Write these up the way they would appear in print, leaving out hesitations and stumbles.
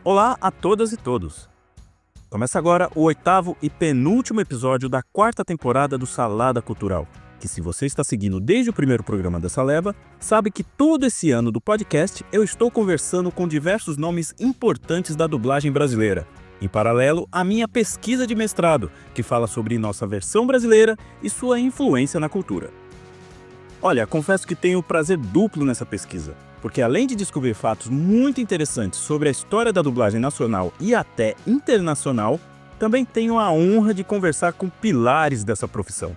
Olá a todas e todos! Começa agora o 8º e penúltimo episódio da 4ª temporada do Salada Cultural, que se você está seguindo desde o primeiro programa dessa leva, sabe que todo esse ano do podcast eu estou conversando com diversos nomes importantes da dublagem brasileira, em paralelo à minha pesquisa de mestrado, que fala sobre nossa versão brasileira e sua influência na cultura. Olha, confesso que tenho prazer duplo nessa pesquisa, porque além de descobrir fatos muito interessantes sobre a história da dublagem nacional e até internacional, também tenho a honra de conversar com pilares dessa profissão.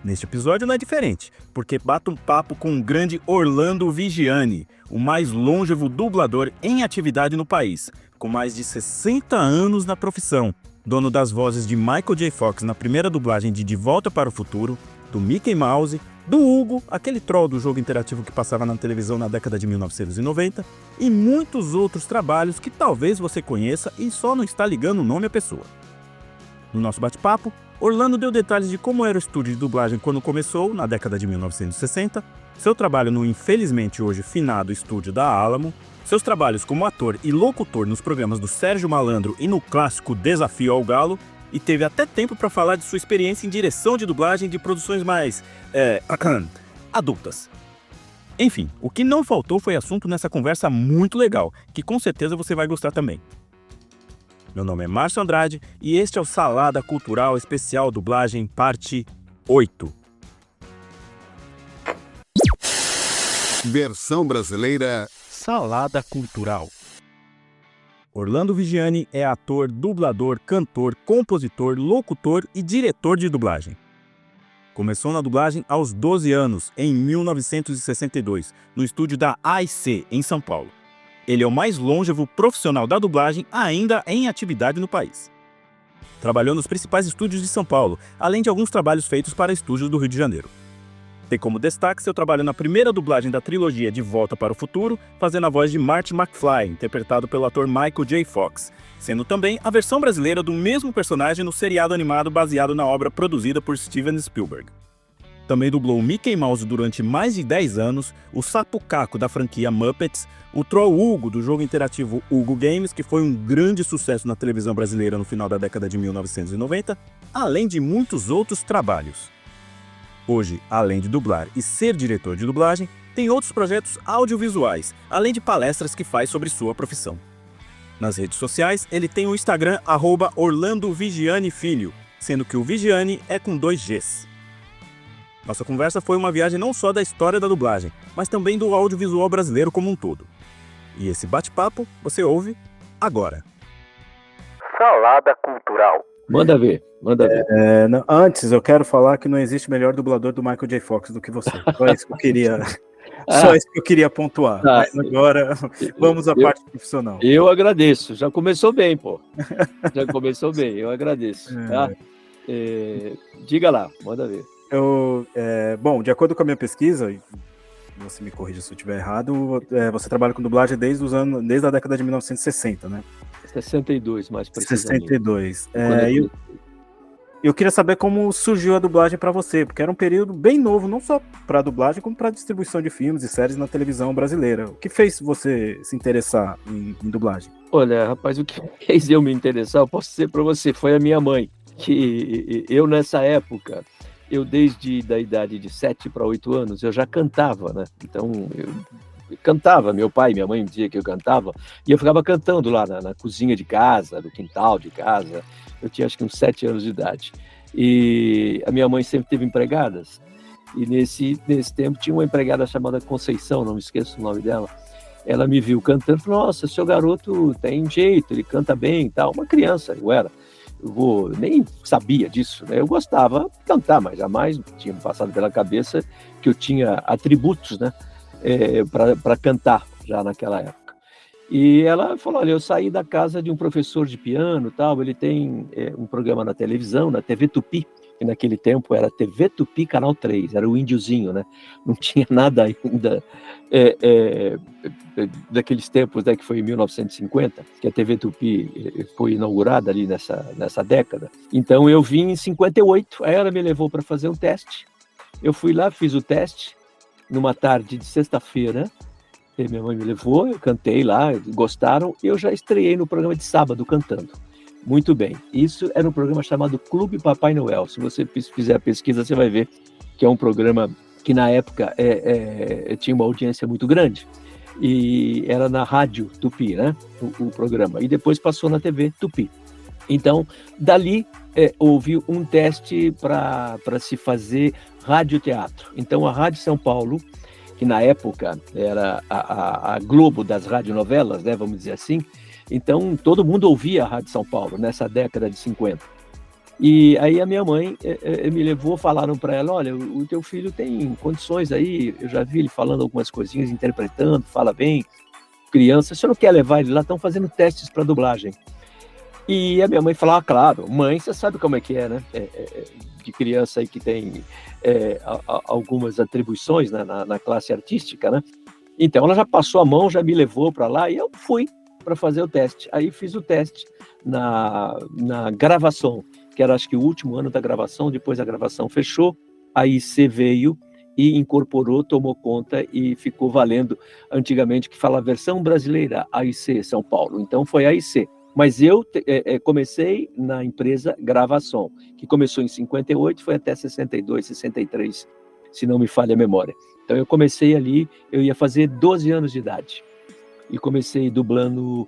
Neste episódio não é diferente, porque bato um papo com o grande Orlando Vigiani, o mais longevo dublador em atividade no país, com mais de 60 anos na profissão, dono das vozes de Michael J. Fox na primeira dublagem de Volta para o Futuro, do Mickey Mouse, do Hugo, aquele troll do jogo interativo que passava na televisão na década de 1990, e muitos outros trabalhos que talvez você conheça e só não está ligando o nome à pessoa. No nosso bate-papo, Orlando deu detalhes de como era o estúdio de dublagem quando começou, na década de 1960, seu trabalho no infelizmente hoje finado estúdio da Alamo, seus trabalhos como ator e locutor nos programas do Sérgio Malandro e no clássico Desafio ao Galo, e teve até tempo para falar de sua experiência em direção de dublagem de produções mais adultas. Enfim, o que não faltou foi assunto nessa conversa muito legal, que com certeza você vai gostar também. Meu nome é Márcio Andrade e este é o Salada Cultural Especial Dublagem Parte 8. Versão brasileira Salada Cultural. Orlando Vigiani é ator, dublador, cantor, compositor, locutor e diretor de dublagem. Começou na dublagem aos 12 anos, em 1962, no estúdio da AIC, em São Paulo. Ele é o mais longevo profissional da dublagem ainda em atividade no país. Trabalhou nos principais estúdios de São Paulo, além de alguns trabalhos feitos para estúdios do Rio de Janeiro. Tem como destaque seu trabalho na primeira dublagem da trilogia De Volta para o Futuro, fazendo a voz de Marty McFly, interpretado pelo ator Michael J. Fox, sendo também a versão brasileira do mesmo personagem no seriado animado baseado na obra produzida por Steven Spielberg. Também dublou o Mickey Mouse durante mais de 10 anos, o Sapo Caco da franquia Muppets, o Troll Hugo do jogo interativo Hugo Games, que foi um grande sucesso na televisão brasileira no final da década de 1990, além de muitos outros trabalhos. Hoje, além de dublar e ser diretor de dublagem, tem outros projetos audiovisuais, além de palestras que faz sobre sua profissão. Nas redes sociais, ele tem o Instagram @OrlandoVigianiFilho, sendo que o Vigiani é com 2 Gs. Nossa conversa foi uma viagem não só da história da dublagem, mas também do audiovisual brasileiro como um todo. E esse bate-papo você ouve agora. Salada Cultural. Manda ver. Antes, eu quero falar que não existe melhor dublador do Michael J. Fox do que você. Só isso que eu queria, pontuar. Mas agora, vamos à parte profissional. Eu agradeço. Já começou bem, pô. Já começou bem. Eu agradeço. Tá? Diga lá, manda ver. Bom, de acordo com a minha pesquisa, você me corrija se eu estiver errado, você trabalha com dublagem desde a década de 1960, né? 62, mais precisamente. 62. Eu queria saber como surgiu a dublagem para você, porque era um período bem novo, não só para dublagem, como para distribuição de filmes e séries na televisão brasileira. O que fez você se interessar em dublagem? Olha, rapaz, o que fez eu me interessar, eu posso dizer para você, foi a minha mãe, que eu nessa época, desde da idade de 7 para 8 anos, eu já cantava, né? Então, eu cantava, meu pai e minha mãe diziam que eu cantava, e eu ficava cantando lá na cozinha de casa, no quintal de casa. Eu tinha acho que uns 7 anos de idade. E a minha mãe sempre teve empregadas, e nesse tempo tinha uma empregada chamada Conceição, não me esqueço o nome dela. Ela me viu cantando e falou: nossa, seu garoto tem jeito, ele canta bem e tal. Uma criança, eu nem sabia disso, né? Eu gostava de cantar, mas jamais tinha me passado pela cabeça que eu tinha atributos, né? Para cantar já naquela época. E ela falou: olha, eu saí da casa de um professor de piano, tal, ele tem um programa na televisão, na TV Tupi, que naquele tempo era TV Tupi Canal 3, era o índiozinho, né? Não tinha nada ainda daqueles tempos, né, que foi em 1950, que a TV Tupi foi inaugurada ali nessa década. Então eu vim em 58, aí ela me levou para fazer um teste, eu fui lá, fiz o teste, numa tarde de sexta-feira, E minha mãe me levou, eu cantei lá, gostaram, e eu já estreiei no programa de sábado cantando. Muito bem. Isso era um programa chamado Clube Papai Noel. Se você fizer a pesquisa, você vai ver que é um programa que na época tinha uma audiência muito grande. E era na rádio Tupi, né? O programa. E depois passou na TV Tupi. Então, dali houve um teste para se fazer radioteatro. Então, a Rádio São Paulo, que na época era a Globo das radionovelas, né, vamos dizer assim, então todo mundo ouvia a Rádio São Paulo nessa década de 50. E aí a minha mãe me levou, falaram para ela, olha, o teu filho tem condições aí, eu já vi ele falando algumas coisinhas, interpretando, fala bem, criança, você não quer levar ele lá? Estão fazendo testes para dublagem. E a minha mãe falava, claro, mãe, você sabe como é que é, né? De criança aí que tem algumas atribuições, né, na classe artística, né? Então ela já passou a mão, já me levou para lá e eu fui para fazer o teste. Aí fiz o teste na gravação, que era acho que o último ano da gravação, depois a gravação fechou, a IC veio e incorporou, tomou conta e ficou valendo antigamente que fala a versão brasileira, AIC São Paulo. Então foi a IC. Mas eu comecei na empresa Gravação, que começou em 58, foi até 62, 63, se não me falha a memória. Então eu comecei ali, eu ia fazer 12 anos de idade. E comecei dublando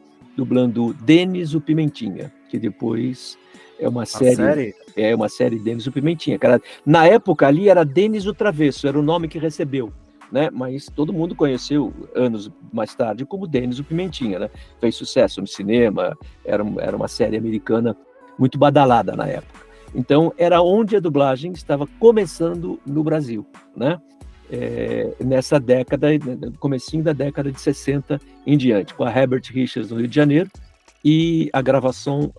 Denis o Pimentinha, que depois é uma série? É uma série Denis o Pimentinha. Cara, na época ali era Denis o Travesso, era o nome que recebeu. Né? Mas todo mundo conheceu anos mais tarde como Denis o Pimentinha, né? Fez sucesso no cinema, era uma série americana muito badalada na época. Então era onde a dublagem estava começando no Brasil, né? Nessa década, comecinho da década de 60 em diante, com a Herbert Richards no Rio de Janeiro e a gravação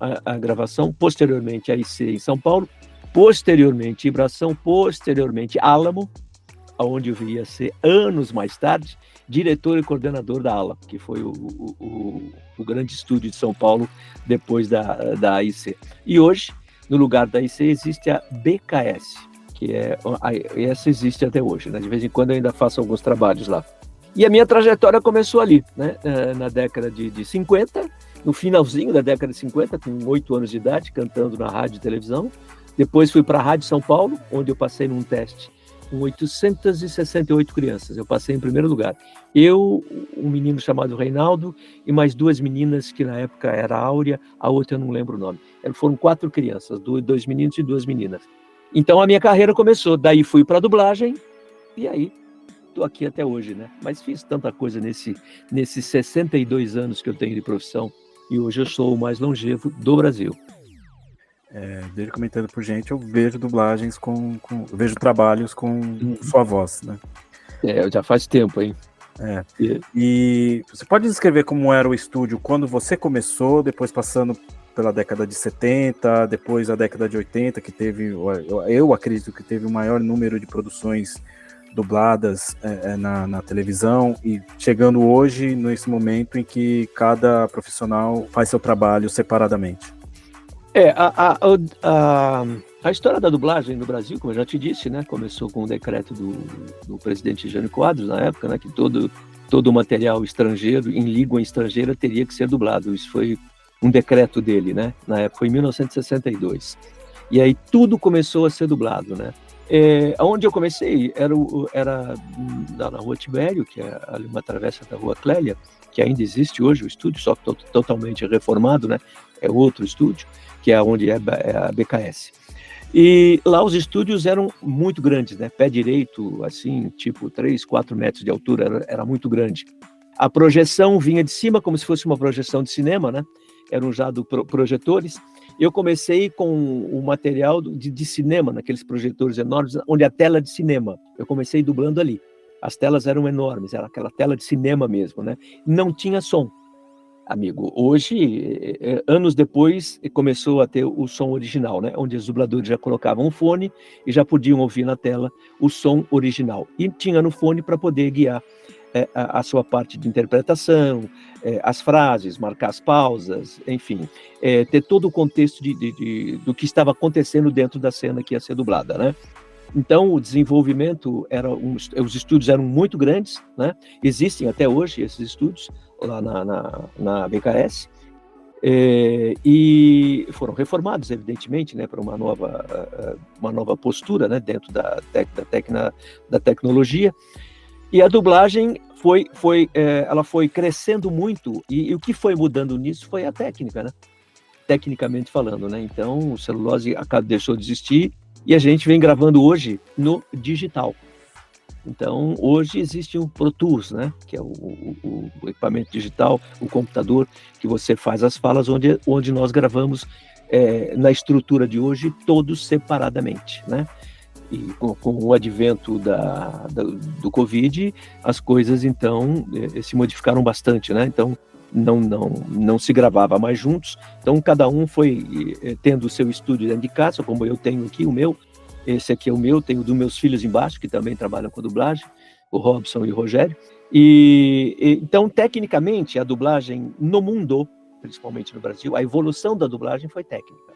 posteriormente a IC em São Paulo, posteriormente Ibração, posteriormente Álamo, onde eu ia ser, anos mais tarde, diretor e coordenador da ALA, que foi o grande estúdio de São Paulo depois da AIC. E hoje, no lugar da AIC, existe a BKS, que essa existe até hoje, né? De vez em quando eu ainda faço alguns trabalhos lá. E a minha trajetória começou ali, né? Na década de 50, no finalzinho da década de 50, com 8 anos de idade, cantando na rádio e televisão. Depois fui para a Rádio São Paulo, onde eu passei num teste com 868 crianças. Eu passei em primeiro lugar. Eu, um menino chamado Reinaldo e mais 2 meninas, que na época era a Áurea, a outra eu não lembro o nome. Foram 4 crianças, 2 meninos e 2 meninas. Então a minha carreira começou. Daí fui para a dublagem e aí estou aqui até hoje, né? Mas fiz tanta coisa nesses 62 anos que eu tenho de profissão e hoje eu sou o mais longevo do Brasil. Dele comentando por gente, eu vejo dublagens vejo trabalhos com sua voz, né? Já faz tempo, hein? E você pode descrever como era o estúdio quando você começou, depois passando pela década de 70, depois a década de 80, que teve, eu acredito que teve o maior número de produções dubladas na televisão, e chegando hoje, nesse momento em que cada profissional faz seu trabalho separadamente. A história da dublagem no Brasil, como eu já te disse, né, começou com o decreto do presidente Jânio Quadros, na época, né, que todo o material estrangeiro, em língua estrangeira, teria que ser dublado. Isso foi um decreto dele, né, na época, foi em 1962. E aí tudo começou a ser dublado, né. Onde eu comecei era na Rua Tibério, que é ali uma travessa da Rua Clélia, que ainda existe hoje o estúdio, só que totalmente reformado, né, é outro estúdio, que é onde é a BKS. E lá os estúdios eram muito grandes, né? Pé direito, assim, tipo 3, 4 metros de altura, era muito grande. A projeção vinha de cima, como se fosse uma projeção de cinema, né? Eram já projetores. Eu comecei com o material de cinema, naqueles projetores enormes, onde a tela de cinema. Eu comecei dublando ali. As telas eram enormes, era aquela tela de cinema mesmo, né? Não tinha som. Amigo, hoje, anos depois, começou a ter o som original, né? Onde os dubladores já colocavam um fone e já podiam ouvir na tela o som original. E tinha no fone para poder guiar a sua parte de interpretação, as frases, marcar as pausas, enfim, ter todo o contexto do que estava acontecendo dentro da cena que ia ser dublada, né? Então, o desenvolvimento os estúdios eram muito grandes, né? Existem até hoje esses estúdios lá na BKS, e foram reformados, evidentemente, né, para uma nova postura, né, dentro da tecnologia. E a dublagem ela foi crescendo muito, e o que foi mudando nisso foi a técnica, né? Tecnicamente falando, né? Então, o celulose deixou de existir e a gente vem gravando hoje no digital. Então, hoje existe o Pro Tools, né? Que é o equipamento digital, o computador, que você faz as falas, onde nós gravamos na estrutura de hoje, todos separadamente, né? E com o advento do Covid, as coisas, então, se modificaram bastante, né? Então, não se gravava mais juntos, então cada um foi tendo o seu estúdio dentro de casa, como eu tenho aqui o meu, esse aqui é o meu, tenho dos meus filhos embaixo, que também trabalham com dublagem, o Robson e o Rogério, então, tecnicamente, a dublagem no mundo, principalmente no Brasil, a evolução da dublagem foi técnica,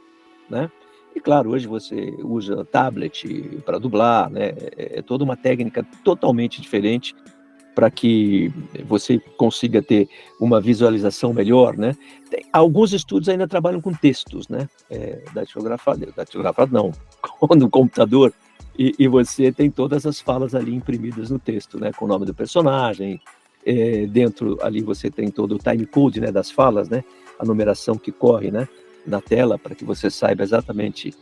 né? E claro, hoje você usa tablet para dublar, né? É toda uma técnica totalmente diferente para que você consiga ter uma visualização melhor, né? Alguns estúdios ainda trabalham com textos, né? Datilografado não, no computador, e você tem todas as falas ali imprimidas no texto, né? Com o nome do personagem, dentro ali você tem todo o timecode, né? Das falas, né? A numeração que corre, né? Na tela, para que você saiba exatamente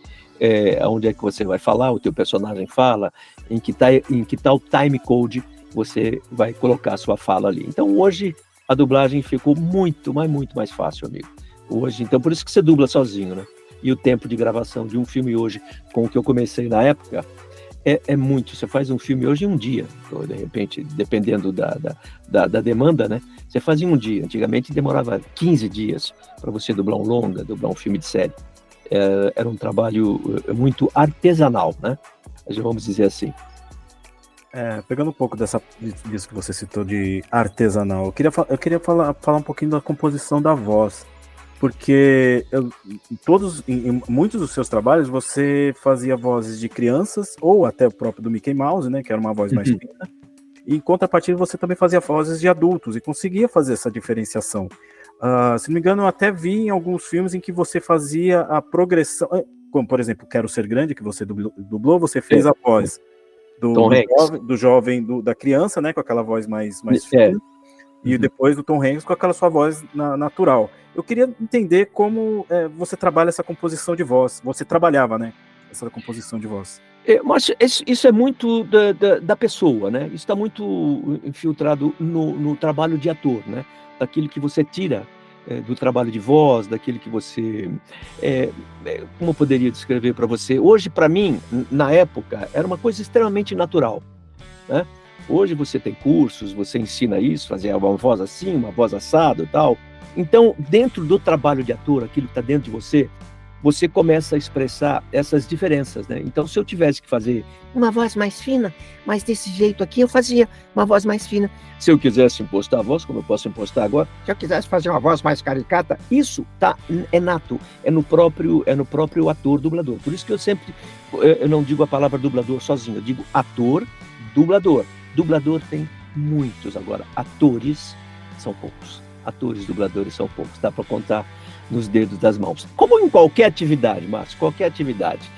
onde é que você vai falar, o teu personagem fala, em que tá o timecode, você vai colocar a sua fala ali. Então, hoje, a dublagem ficou muito mais fácil, amigo. Hoje, então, por isso que você dubla sozinho, né? E o tempo de gravação de um filme hoje, com o que eu comecei na época, é muito. Você faz um filme hoje em um dia, ou de repente, dependendo da demanda, né? Você faz em um dia. Antigamente demorava 15 dias para você dublar um longa, dublar um filme de série. Era um trabalho muito artesanal, né? Vamos dizer assim. Pegando um pouco disso que você citou de artesanal, eu queria falar um pouquinho da composição da voz. Porque em muitos dos seus trabalhos você fazia vozes de crianças, ou até o próprio do Mickey Mouse, né, que era uma voz mais fina. E em contrapartida você também fazia vozes de adultos e conseguia fazer essa diferenciação. Se não me engano, eu até vi em alguns filmes em que você fazia a progressão, como por exemplo, Quero Ser Grande, que você dublou, você fez a voz do jovem, da criança, né, com aquela voz mais fina. E depois do Tom Hanks com aquela sua voz natural. Eu queria entender como você trabalha essa composição de voz. Você trabalhava, né? Essa composição de voz. Mas isso é muito da pessoa, né? Isso está muito infiltrado no trabalho de ator, né? Daquilo que você tira do trabalho de voz, daquilo que você... como eu poderia descrever para você? Hoje, para mim, na época, era uma coisa extremamente natural, né? Hoje você tem cursos, você ensina isso, fazer uma voz assim, uma voz assada e tal. Então, dentro do trabalho de ator, aquilo que está dentro de você começa a expressar essas diferenças, né? Então, se eu tivesse que fazer uma voz mais fina, mas desse jeito aqui, eu fazia uma voz mais fina. Se eu quisesse impostar a voz, como eu posso impostar agora, se eu quisesse fazer uma voz mais caricata, isso é nato, é no próprio ator dublador. Por isso que eu não digo a palavra dublador sozinho, eu digo ator, dublador. Dublador tem muitos agora, atores são poucos. Atores, dubladores são poucos, dá para contar nos dedos das mãos. Como em qualquer atividade, Márcio, qualquer atividade.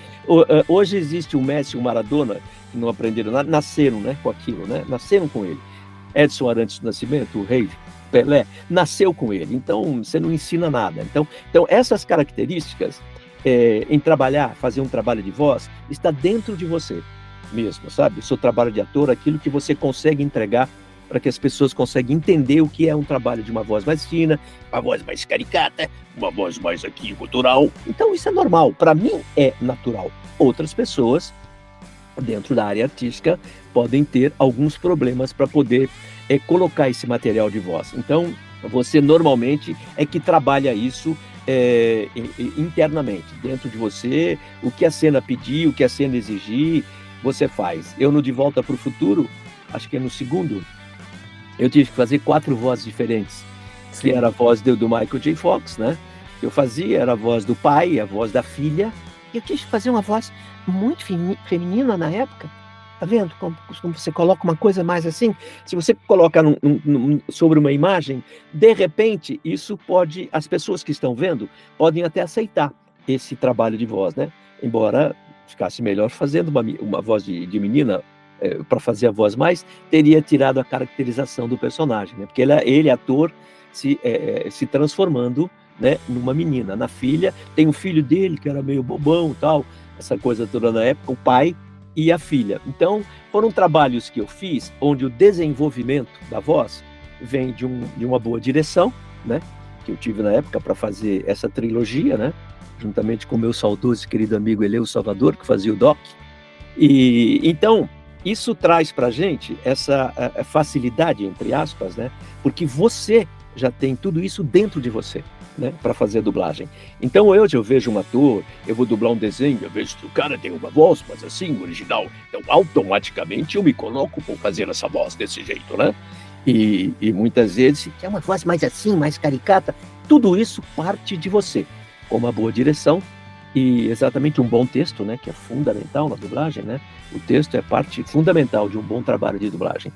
Hoje existe o Messi e o Maradona, que não aprenderam nada, nasceram, né, com aquilo, né? Nasceram com ele. Edson Arantes do Nascimento, o rei Pelé, nasceu com ele. Então, você não ensina nada. Então essas características em fazer um trabalho de voz, está dentro de você mesmo, sabe? O seu trabalho de ator, aquilo que você consegue entregar para que as pessoas conseguem entender o que é um trabalho de uma voz mais fina, uma voz mais caricata, uma voz mais aqui cultural. Então isso é normal, para mim é natural. Outras pessoas, dentro da área artística, podem ter alguns problemas para poder colocar esse material de voz. Então você normalmente é que trabalha isso internamente, dentro de você, o que a cena pedir, o que a cena exigir, você faz. Eu no De Volta para o Futuro, acho que é no segundo, eu tive que fazer 4 vozes diferentes. Sim. Que era a voz do Michael J. Fox, né? Que eu fazia, era a voz do pai, a voz da filha eu quis fazer uma voz muito feminina na época. Tá vendo como você coloca uma coisa mais assim? Se você coloca sobre uma imagem, de repente, isso pode, as pessoas que estão vendo, podem até aceitar esse trabalho de voz, né? Embora ficasse melhor fazendo uma voz de menina, para fazer a voz mais, teria tirado a caracterização do personagem, né? Porque ele ator, se transformando, né, numa menina. Na filha, tem um filho dele que era meio bobão, tal, essa coisa toda na época, o pai e a filha. Então, foram trabalhos que eu fiz, onde o desenvolvimento da voz vem de uma boa direção, né, que eu tive na época para fazer essa trilogia, né, juntamente com o meu saudoso e querido amigo Eleu Salvador, que fazia o doc. E então, isso traz para a gente essa facilidade, entre aspas, né, porque você já tem tudo isso dentro de você, né, para fazer a dublagem. Então hoje eu vejo um ator, eu vou dublar um desenho, eu vejo que o cara tem uma voz, mas assim, original. Então automaticamente eu me coloco por fazer essa voz desse jeito, né? E muitas vezes, que é uma voz mais assim, mais caricata, tudo isso parte de você, com uma boa direção e exatamente um bom texto, né, que é fundamental na dublagem, né? O texto é parte fundamental de um bom trabalho de dublagem.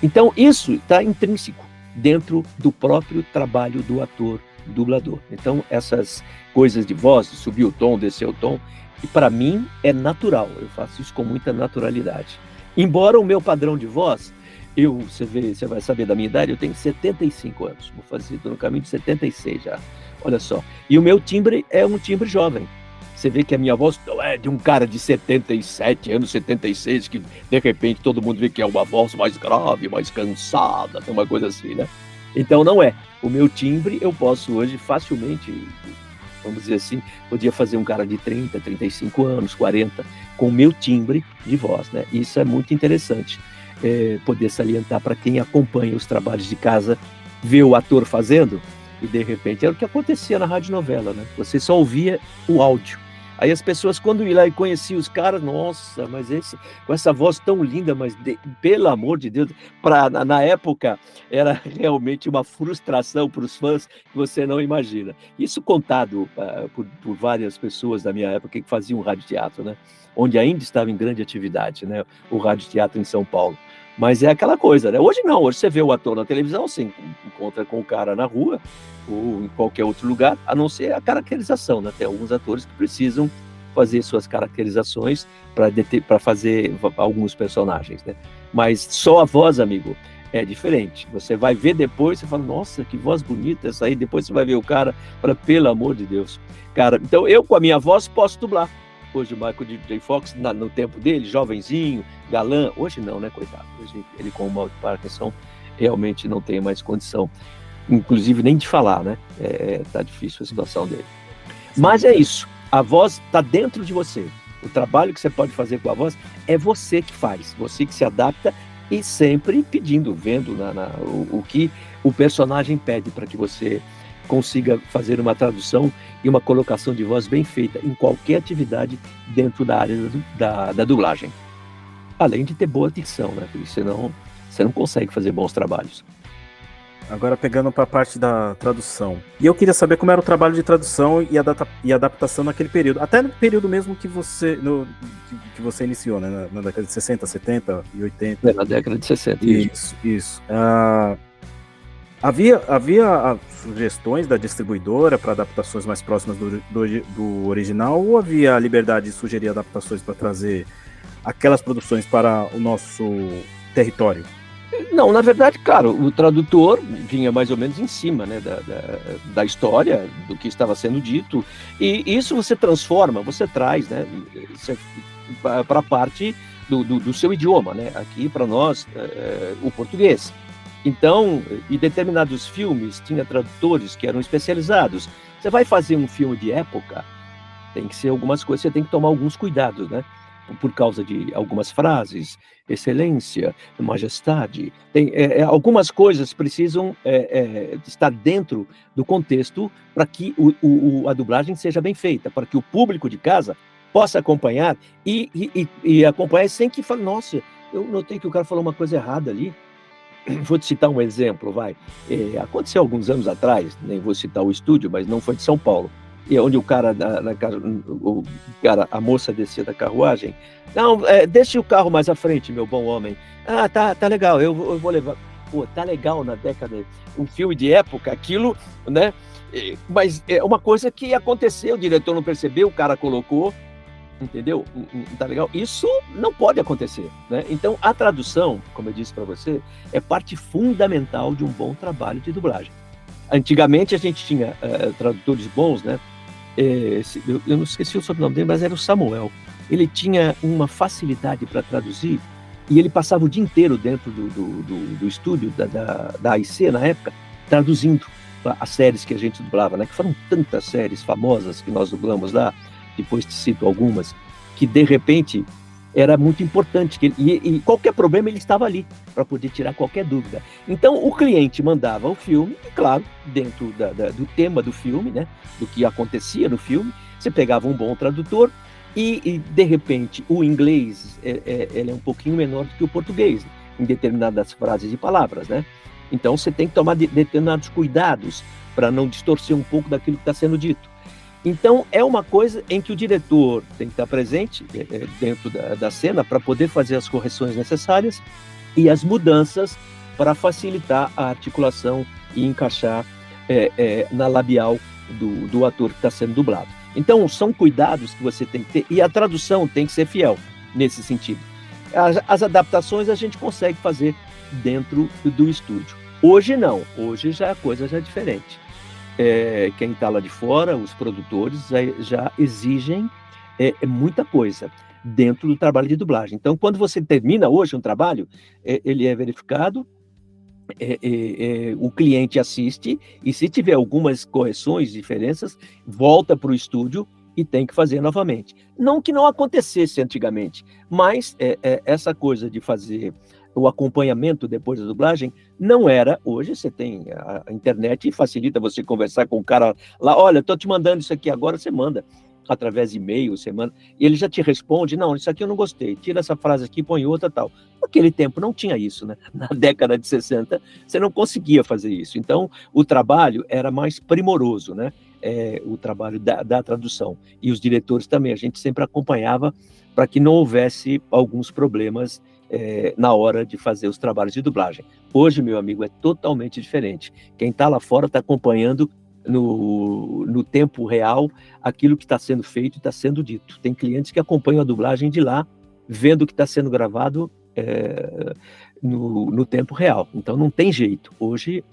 Então isso está intrínseco dentro do próprio trabalho do ator dublador. Então essas coisas de voz, de subir o tom, descer o tom, e para mim é natural, eu faço isso com muita naturalidade. Embora o meu padrão de voz, você vai saber da minha idade, eu tenho 75 anos, vou fazer, estou no caminho de 76 já, olha só. E o meu timbre é um timbre jovem. Você vê que a minha voz não é de um cara de 77 anos, 76, que de repente todo mundo vê que é uma voz mais grave, mais cansada, uma coisa assim, né? Então não é. O meu timbre eu posso hoje facilmente, vamos dizer assim, podia fazer um cara de 30, 35 anos, 40, com o meu timbre de voz, né? Isso é muito interessante, poder salientar para quem acompanha os trabalhos de casa, vê o ator fazendo, e de repente era o que acontecia na radionovela, né? Você só ouvia o áudio. Aí as pessoas, quando iam lá e conheciam os caras, nossa, mas com essa voz tão linda, mas pelo amor de Deus, na época era realmente uma frustração para os fãs que você não imagina. Isso contado por várias pessoas da minha época que faziam radioteatro, né? Onde ainda estava em grande atividade, né? O radioteatro em São Paulo. Mas é aquela coisa, né? Hoje não, hoje você vê o ator na televisão, você encontra com o cara na rua ou em qualquer outro lugar, a não ser a caracterização, né? Tem alguns atores que precisam fazer suas caracterizações para fazer alguns personagens, né? Mas só a voz, amigo, é diferente. Você vai ver depois, você fala, nossa, que voz bonita essa aí. Depois você vai ver o cara, fala, pelo amor de Deus. Cara, então eu com a minha voz posso dublar. Hoje o Michael J. Fox, no tempo dele, jovenzinho, galã. Hoje não, né, coitado? Hoje ele com o mal de Parkinson realmente não tem mais condição. Inclusive nem de falar, né? Tá difícil a situação dele. Mas é isso. A voz está dentro de você. O trabalho que você pode fazer com a voz é você que faz. Você que se adapta e sempre pedindo, vendo o que o personagem pede para que você consiga fazer uma tradução e uma colocação de voz bem feita em qualquer atividade dentro da área da dublagem. Além de ter boa dicção, né? Porque senão você não consegue fazer bons trabalhos. Agora pegando para a parte da tradução. E eu queria saber como era o trabalho de tradução e adaptação naquele período. Até no período mesmo que você iniciou, né? Na década de 60, 70 e 80. Na década de 60. Isso. Havia sugestões da distribuidora para adaptações mais próximas do original, ou havia a liberdade de sugerir adaptações para trazer aquelas produções para o nosso território? Não, na verdade, claro, o tradutor vinha mais ou menos em cima, né, da história, do que estava sendo dito, e isso você transforma, você traz, né, para a parte do seu idioma, né, aqui para nós, o português. Então, em determinados filmes, tinha tradutores que eram especializados. Você vai fazer um filme de época, tem que ser algumas coisas, você tem que tomar alguns cuidados, né? Por causa de algumas frases, excelência, majestade. Algumas coisas precisam estar dentro do contexto para que a dublagem seja bem feita, para que o público de casa possa acompanhar e acompanhar sem que fale, nossa, eu notei que o cara falou uma coisa errada ali. Vou te citar um exemplo, vai. Aconteceu alguns anos atrás, nem vou citar o estúdio, mas não foi de São Paulo. e onde o cara, a moça descia da carruagem. Não, deixe o carro mais à frente, meu bom homem. Ah, tá legal, eu vou levar. Pô, tá legal na década, um filme de época, aquilo, né? Mas é uma coisa que aconteceu, o diretor não percebeu, o cara colocou, entendeu? Tá legal? Isso não pode acontecer, né? Então, a tradução, como eu disse para você, é parte fundamental de um bom trabalho de dublagem. Antigamente a gente tinha tradutores bons, né? Eu não esqueci o sobrenome dele, mas era o Samuel. Ele tinha uma facilidade para traduzir e ele passava o dia inteiro dentro do estúdio da AIC, na época, traduzindo as séries que a gente dublava, né? Que foram tantas séries famosas que nós dublamos lá, depois te cito algumas, que de repente era muito importante, e qualquer problema ele estava ali, para poder tirar qualquer dúvida. Então o cliente mandava o filme, e claro, dentro do tema do filme, né, do que acontecia no filme, você pegava um bom tradutor, e de repente o inglês ele é um pouquinho menor do que o português, em determinadas frases e palavras, né? Então você tem que tomar determinados cuidados para não distorcer um pouco daquilo que está sendo dito. Então, é uma coisa em que o diretor tem que estar presente dentro da cena para poder fazer as correções necessárias e as mudanças para facilitar a articulação e encaixar na labial do ator que está sendo dublado. Então, são cuidados que você tem que ter, e a tradução tem que ser fiel nesse sentido. As adaptações a gente consegue fazer dentro do estúdio. Hoje não, hoje a coisa já é diferente. Quem está lá de fora, os produtores, já exigem muita coisa dentro do trabalho de dublagem. Então, quando você termina hoje um trabalho, ele é verificado, o cliente assiste, e se tiver algumas correções, diferenças, volta para o estúdio e tem que fazer novamente. Não que não acontecesse antigamente, mas essa coisa de fazer o acompanhamento depois da dublagem não era. Hoje você tem a internet e facilita você conversar com o cara lá, olha, estou te mandando isso aqui agora, você manda através de e-mail, você manda, e ele já te responde, não, isso aqui eu não gostei, tira essa frase aqui, põe outra, tal. Naquele tempo não tinha isso, né? Na década de 60 você não conseguia fazer isso, então o trabalho era mais primoroso, né? O trabalho da tradução, e os diretores também, a gente sempre acompanhava para que não houvesse alguns problemas na hora de fazer os trabalhos de dublagem. Hoje, meu amigo, é totalmente diferente. Quem está lá fora está acompanhando no tempo real aquilo que está sendo feito e está sendo dito. Tem clientes que acompanham a dublagem de lá, vendo o que está sendo gravado no tempo real. Então não tem jeito. Hoje,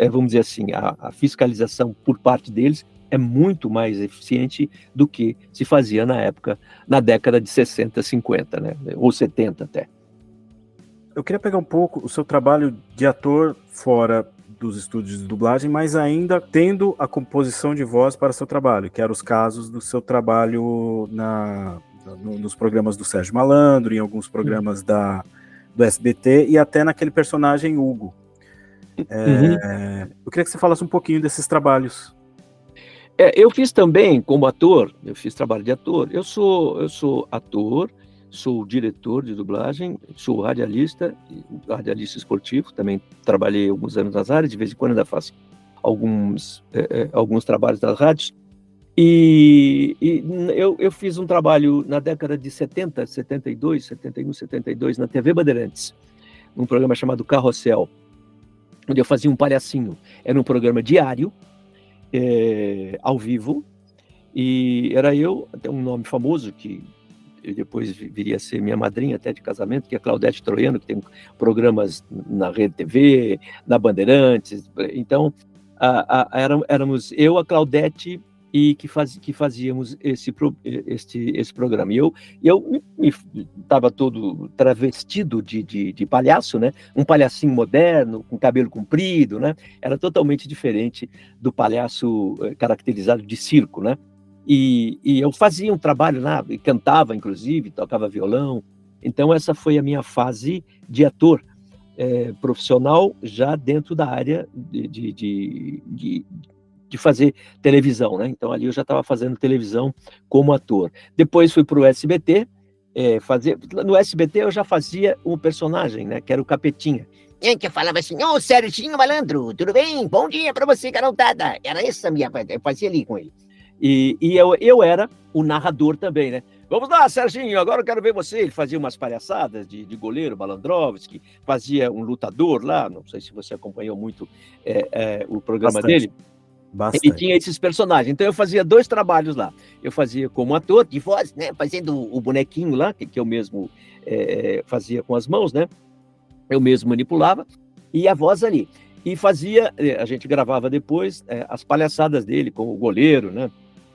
vamos dizer assim, a fiscalização por parte deles é muito mais eficiente do que se fazia na época, na década de 60, 50, né? Ou 70 até. Eu queria pegar um pouco o seu trabalho de ator fora dos estúdios de dublagem, mas ainda tendo a composição de voz para seu trabalho, que eram os casos do seu trabalho nos programas do Sérgio Malandro, em alguns programas do SBT e até naquele personagem Hugo. Eu queria que você falasse um pouquinho desses trabalhos. Eu fiz também como ator, eu fiz trabalho de ator. Eu sou ator, sou diretor de dublagem, sou radialista esportivo, também trabalhei alguns anos nas áreas, de vez em quando ainda faço alguns trabalhos das rádios. E eu fiz um trabalho na década de 70, 72, 71, 72, na TV Bandeirantes, num programa chamado Carrossel, onde eu fazia um palhacinho. Era um programa diário, ao vivo, e era eu, até um nome famoso, que depois viria a ser minha madrinha até de casamento, que é a Claudete Troiano, que tem programas na Rede TV, na Bandeirantes. Então, éramos eu, a Claudete, e que fazíamos esse programa. E eu estava todo travestido de palhaço, né? Um palhacinho moderno, com cabelo comprido, né? Era totalmente diferente do palhaço caracterizado de circo, né? E eu fazia um trabalho lá, cantava, inclusive, tocava violão. Então, essa foi a minha fase de ator profissional, já dentro da área de fazer televisão, né? Então, ali eu já estava fazendo televisão como ator. Depois fui para o SBT, no SBT eu já fazia um personagem, né? Que era o Capetinha. Que eu falava assim, ô Serginho Malandro, tudo bem? Bom dia para você, garotada. Era essa a minha, eu fazia ali com ele. E eu era o narrador também, né? Vamos lá, Serginho, agora eu quero ver você. Ele fazia umas palhaçadas de goleiro, Malandrovski, fazia um lutador lá, não sei se você acompanhou muito o programa Bastante. dele. Bastante. Ele tinha esses personagens. Então eu fazia 2 trabalhos lá. Eu fazia como ator, de voz, né? Fazendo o bonequinho lá, que eu mesmo fazia com as mãos, né? Eu mesmo manipulava, e a voz ali. E fazia, a gente gravava depois as palhaçadas dele com o goleiro, né?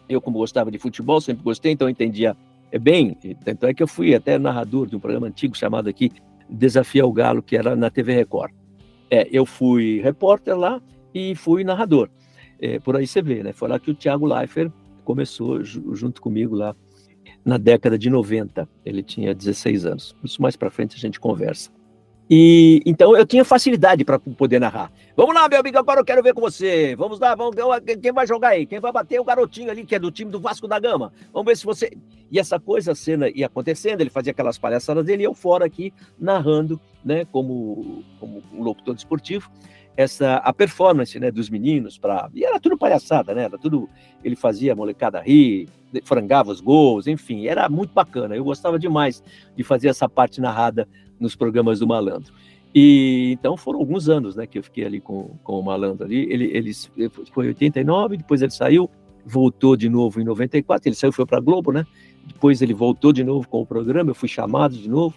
Eu, como gostava de futebol, sempre gostei, então eu entendia bem. Tanto é que eu fui até narrador de um programa antigo chamado aqui Desafio ao Galo, que era na TV Record. Eu fui repórter lá e fui narrador. Por aí você vê, né? Foi lá que o Thiago Leifert começou junto comigo lá na década de 90. Ele tinha 16 anos. Isso mais para frente a gente conversa. E então eu tinha facilidade para poder narrar. Vamos lá, meu amigo, agora eu quero ver com você. Vamos lá, quem vai jogar aí? Quem vai bater é o garotinho ali, que é do time do Vasco da Gama. Vamos ver se você... E essa coisa, a cena ia acontecendo, ele fazia aquelas palhaçadas dele, e eu fora aqui, narrando, né, como um locutor esportivo, a performance, né, dos meninos, e era tudo palhaçada, né, era tudo, ele fazia a molecada rir, frangava os gols, enfim, era muito bacana, eu gostava demais de fazer essa parte narrada nos programas do Malandro. E então foram alguns anos, né, que eu fiquei ali com o Malandro ali. Ele foi em 89, depois ele saiu, voltou de novo em 94, ele saiu, foi para a Globo, né? Depois ele voltou de novo com o programa, eu fui chamado de novo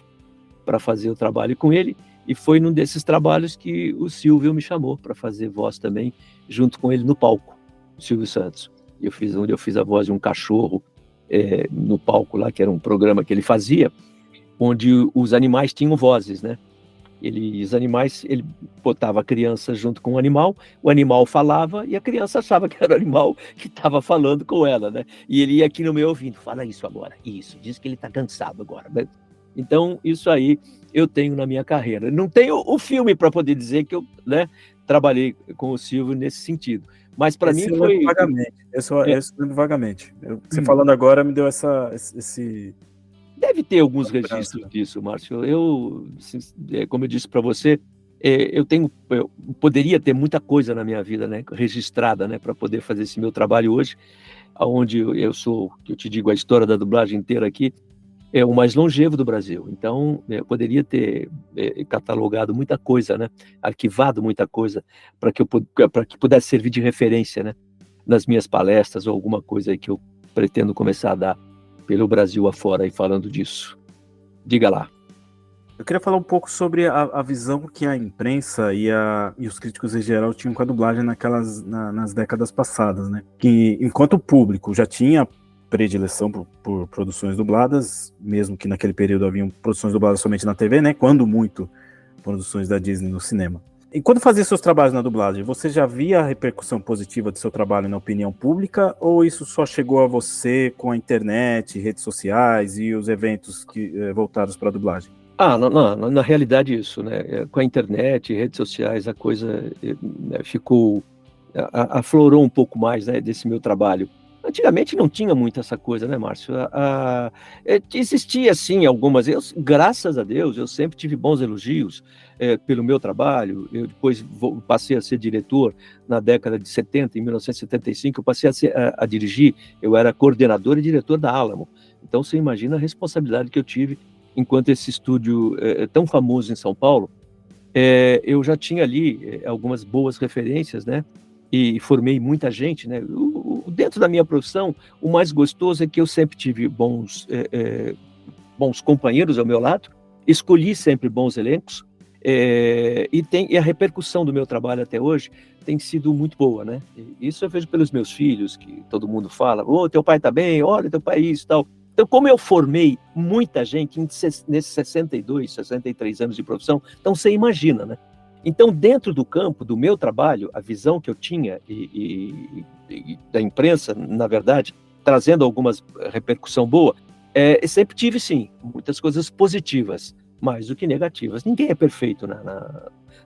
para fazer o trabalho com ele, e foi num desses trabalhos que o Silvio me chamou para fazer voz também, junto com ele no palco, o Silvio Santos. Onde eu fiz a voz de um cachorro no palco lá, que era um programa que ele fazia, onde os animais tinham vozes, né? Os animais, ele botava a criança junto com o animal falava e a criança achava que era o animal que estava falando com ela, né? E ele ia aqui no meu ouvido, fala isso agora, isso, diz que ele está cansado agora. Então, isso aí eu tenho na minha carreira. Não tenho o filme para poder dizer que eu, né, trabalhei com o Silvio nesse sentido, mas para mim foi... Vagamente. Esse eu lembro vagamente. Você falando agora me deu esse... Deve ter alguns registros disso, Márcio. Como eu disse para você, eu poderia ter muita coisa na minha vida, né, registrada, né, para poder fazer esse meu trabalho hoje, onde eu te digo, a história da dublagem inteira aqui, é o mais longevo do Brasil. Então, eu poderia ter catalogado muita coisa, né, arquivado muita coisa, para que pudesse servir de referência, né, nas minhas palestras ou alguma coisa aí que eu pretendo começar a dar pelo Brasil afora e falando disso. Diga lá. Eu queria falar um pouco sobre a visão que a imprensa e os críticos em geral tinham com a dublagem nas décadas passadas, né? Que enquanto o público já tinha predileção por produções dubladas, mesmo que naquele período haviam produções dubladas somente na TV, né? Quando muito, produções da Disney no cinema. E quando fazia seus trabalhos na dublagem, você já via a repercussão positiva do seu trabalho na opinião pública, ou isso só chegou a você com a internet, redes sociais e os eventos voltados para a dublagem? Na realidade isso, né? Com a internet, redes sociais, a coisa ficou... aflorou um pouco mais, né, desse meu trabalho. Antigamente não tinha muito essa coisa, né, Márcio? Existia, sim, algumas... graças a Deus, eu sempre tive bons elogios pelo meu trabalho. Eu depois passei a ser diretor na década de 70, em 1975, eu passei a dirigir, eu era coordenador e diretor da Alamo. Então, você imagina a responsabilidade que eu tive enquanto esse estúdio tão famoso em São Paulo. Eu já tinha ali algumas boas referências, né? E formei muita gente, né? Dentro da minha profissão, o mais gostoso é que eu sempre tive bons companheiros ao meu lado, escolhi sempre bons elencos, e a repercussão do meu trabalho até hoje tem sido muito boa, né? Isso eu vejo pelos meus filhos, que todo mundo fala, teu pai tá bem, olha, teu pai isso e tal. Então, como eu formei muita gente nesses 62, 63 anos de profissão, então você imagina, né? Então, dentro do campo do meu trabalho, a visão que eu tinha e da imprensa, na verdade, trazendo algumas repercussão boa, sempre tive, sim, muitas coisas positivas, mais do que negativas. Ninguém é perfeito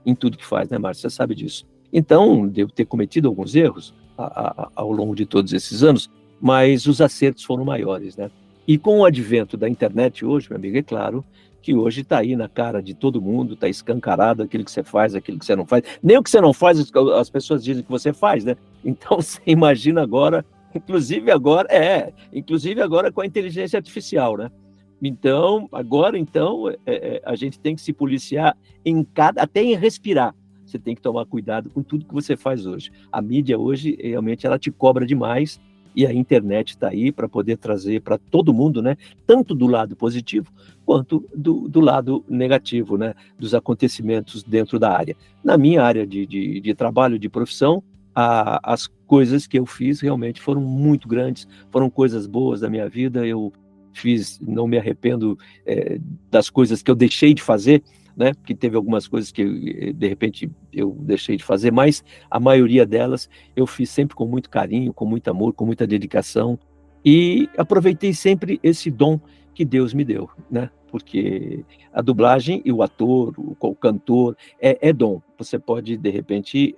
em tudo que faz, né, Márcio? Você sabe disso. Então, devo ter cometido alguns erros ao longo de todos esses anos, mas os acertos foram maiores, né? E com o advento da internet hoje, meu amigo, é claro que hoje está aí na cara de todo mundo, está escancarado aquilo que você faz, aquilo que você não faz. Nem o que você não faz, as pessoas dizem que você faz, né? Então, você imagina agora Inclusive agora com a inteligência artificial, né? Então, agora, a gente tem que se policiar até em respirar. Você tem que tomar cuidado com tudo que você faz hoje. A mídia hoje, realmente, ela te cobra demais, e a internet está aí para poder trazer para todo mundo, né? Tanto do lado positivo, quanto do lado negativo, né? Dos acontecimentos dentro da área. Na minha área de trabalho, de profissão, as coisas que eu fiz realmente foram muito grandes, foram coisas boas da minha vida. Eu não me arrependo das coisas que eu deixei de fazer, né? Porque teve algumas coisas que de repente eu deixei de fazer, mas a maioria delas eu fiz sempre com muito carinho, com muito amor, com muita dedicação, e aproveitei sempre esse dom que Deus me deu, né? Porque a dublagem e o ator, o cantor, é dom. Você pode, de repente,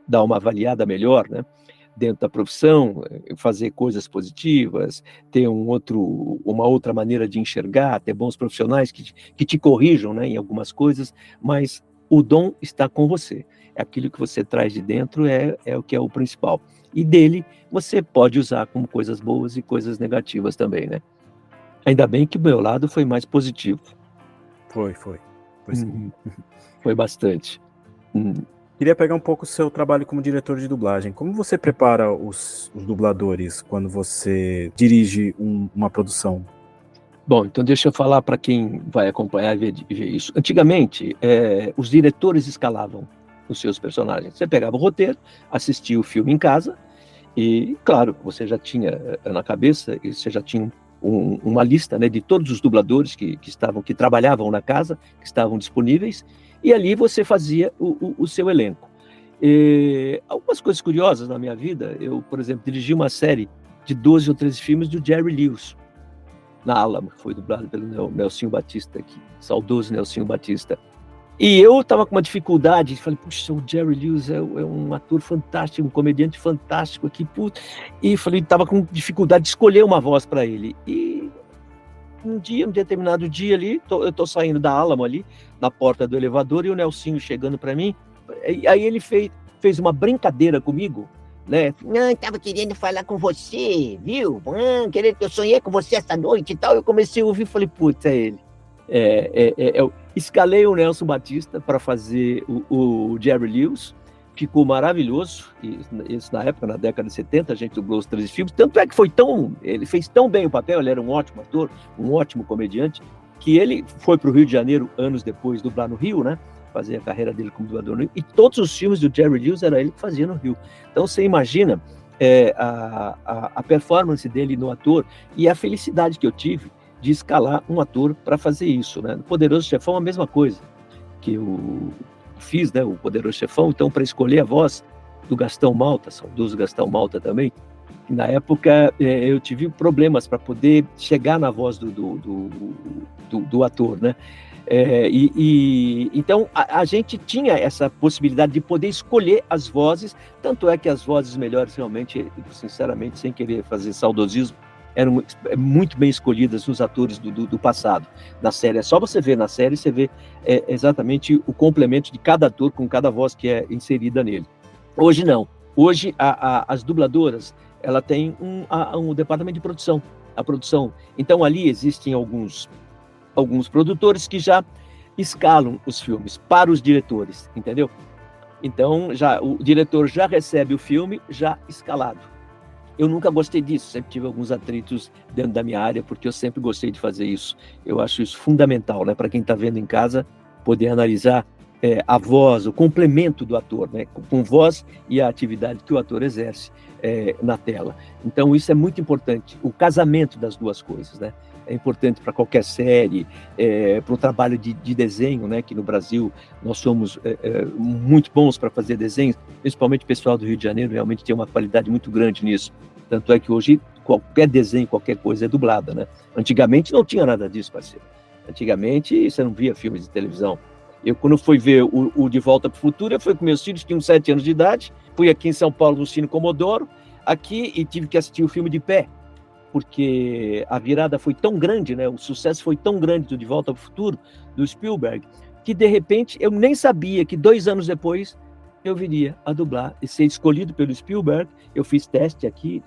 dar uma avaliada melhor, né? Dentro da profissão, fazer coisas positivas, ter uma outra maneira de enxergar, ter bons profissionais que te corrijam, né, em algumas coisas, mas o dom está com você. Aquilo que você traz de dentro é o que é o principal. E dele você pode usar como coisas boas e coisas negativas também, né? Ainda bem que o meu lado foi mais positivo. Foi sim. Foi bastante. Queria pegar um pouco o seu trabalho como diretor de dublagem. Como você prepara os dubladores quando você dirige uma produção? Bom, então deixa eu falar para quem vai acompanhar e ver isso. Antigamente, os diretores escalavam os seus personagens. Você pegava o roteiro, assistia o filme em casa e, claro, você já tinha na cabeça, e você já tinha uma lista, né, de todos os dubladores que trabalhavam na casa, que estavam disponíveis, e ali você fazia o seu elenco. Algumas coisas curiosas na minha vida, eu, por exemplo, dirigi uma série de 12 ou 13 filmes do Jerry Lewis, na Alamo, que foi dublado pelo Nelsinho Batista, aqui, saudoso Nelsinho Batista. E eu estava com uma dificuldade, falei, puxa, o Jerry Lewis é um ator fantástico, um comediante fantástico aqui, puta. E falei, estava com dificuldade de escolher uma voz para ele. E um determinado dia ali, eu tô saindo da Alamo ali, na porta do elevador, e o Nelsinho chegando para mim, aí ele fez uma brincadeira comigo, né? Não, tava querendo falar com você, viu? Eu sonhei com você essa noite e tal. Eu comecei a ouvir e falei, putz, é ele. Eu escalei o Nelson Batista para fazer o Jerry Lewis, ficou maravilhoso. Isso na época, na década de 70, a gente dublou os 13 filmes. Tanto é que ele fez tão bem o papel, ele era um ótimo ator, um ótimo comediante, que ele foi para o Rio de Janeiro anos depois dublar no Rio, né? Fazer a carreira dele como dublador no Rio, e todos os filmes do Jerry Lewis era ele que fazia no Rio. Então você imagina a performance dele no ator e a felicidade que eu tive de escalar um ator para fazer isso, né? No Poderoso Chefão a mesma coisa que eu fiz, né? O Poderoso Chefão, então para escolher a voz do Gastão Malta, saudoso Gastão Malta também, na época eu tive problemas para poder chegar na voz do ator, né? Então a gente tinha essa possibilidade de poder escolher as vozes, tanto é que as vozes melhores realmente, sinceramente, sem querer fazer saudosismo, eram muito bem escolhidas nos atores do passado. Na série, é só você ver na série, você vê exatamente o complemento de cada ator com cada voz que é inserida nele. Hoje não. Hoje as dubladoras, ela tem um departamento de produção. A produção. Então ali existem alguns produtores que já escalam os filmes para os diretores, entendeu? Então, o diretor já recebe o filme já escalado. Eu nunca gostei disso, sempre tive alguns atritos dentro da minha área, porque eu sempre gostei de fazer isso. Eu acho isso fundamental, né, para quem está vendo em casa, poder analisar a voz, o complemento do ator, né, com voz e a atividade que o ator exerce na tela. Então, isso é muito importante, o casamento das duas coisas, né? É importante para qualquer série, para o trabalho de desenho, né? Que no Brasil nós somos muito bons para fazer desenhos, principalmente o pessoal do Rio de Janeiro realmente tem uma qualidade muito grande nisso. Tanto é que hoje qualquer desenho, qualquer coisa é dublada, né? Antigamente não tinha nada disso, parceiro. Antigamente você não via filmes de televisão. Eu, quando fui ver o De Volta para o Futuro, eu fui com meus filhos, que tinham 7 anos de idade, fui aqui em São Paulo, no Cine Comodoro, aqui, e tive que assistir o filme de pé, porque a virada foi tão grande, né? O sucesso foi tão grande do De Volta para o Futuro, do Spielberg, que de repente eu nem sabia que 2 anos depois eu viria a dublar e ser escolhido pelo Spielberg. Eu fiz teste aqui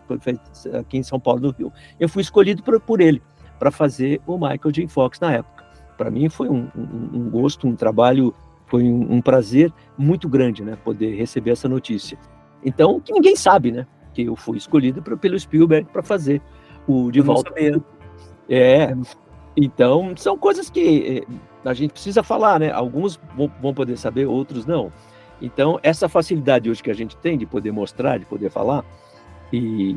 em São Paulo, no Rio. Eu fui escolhido por ele para fazer o Michael J. Fox na época. Para mim foi um gosto, um trabalho, foi um prazer muito grande, né, poder receber essa notícia. Então, que ninguém sabe, né, que eu fui escolhido pelo Spielberg para fazer o De Volta. Então, são coisas que a gente precisa falar, né? Alguns vão poder saber, outros não. Então, essa facilidade hoje que a gente tem de poder mostrar, de poder falar, e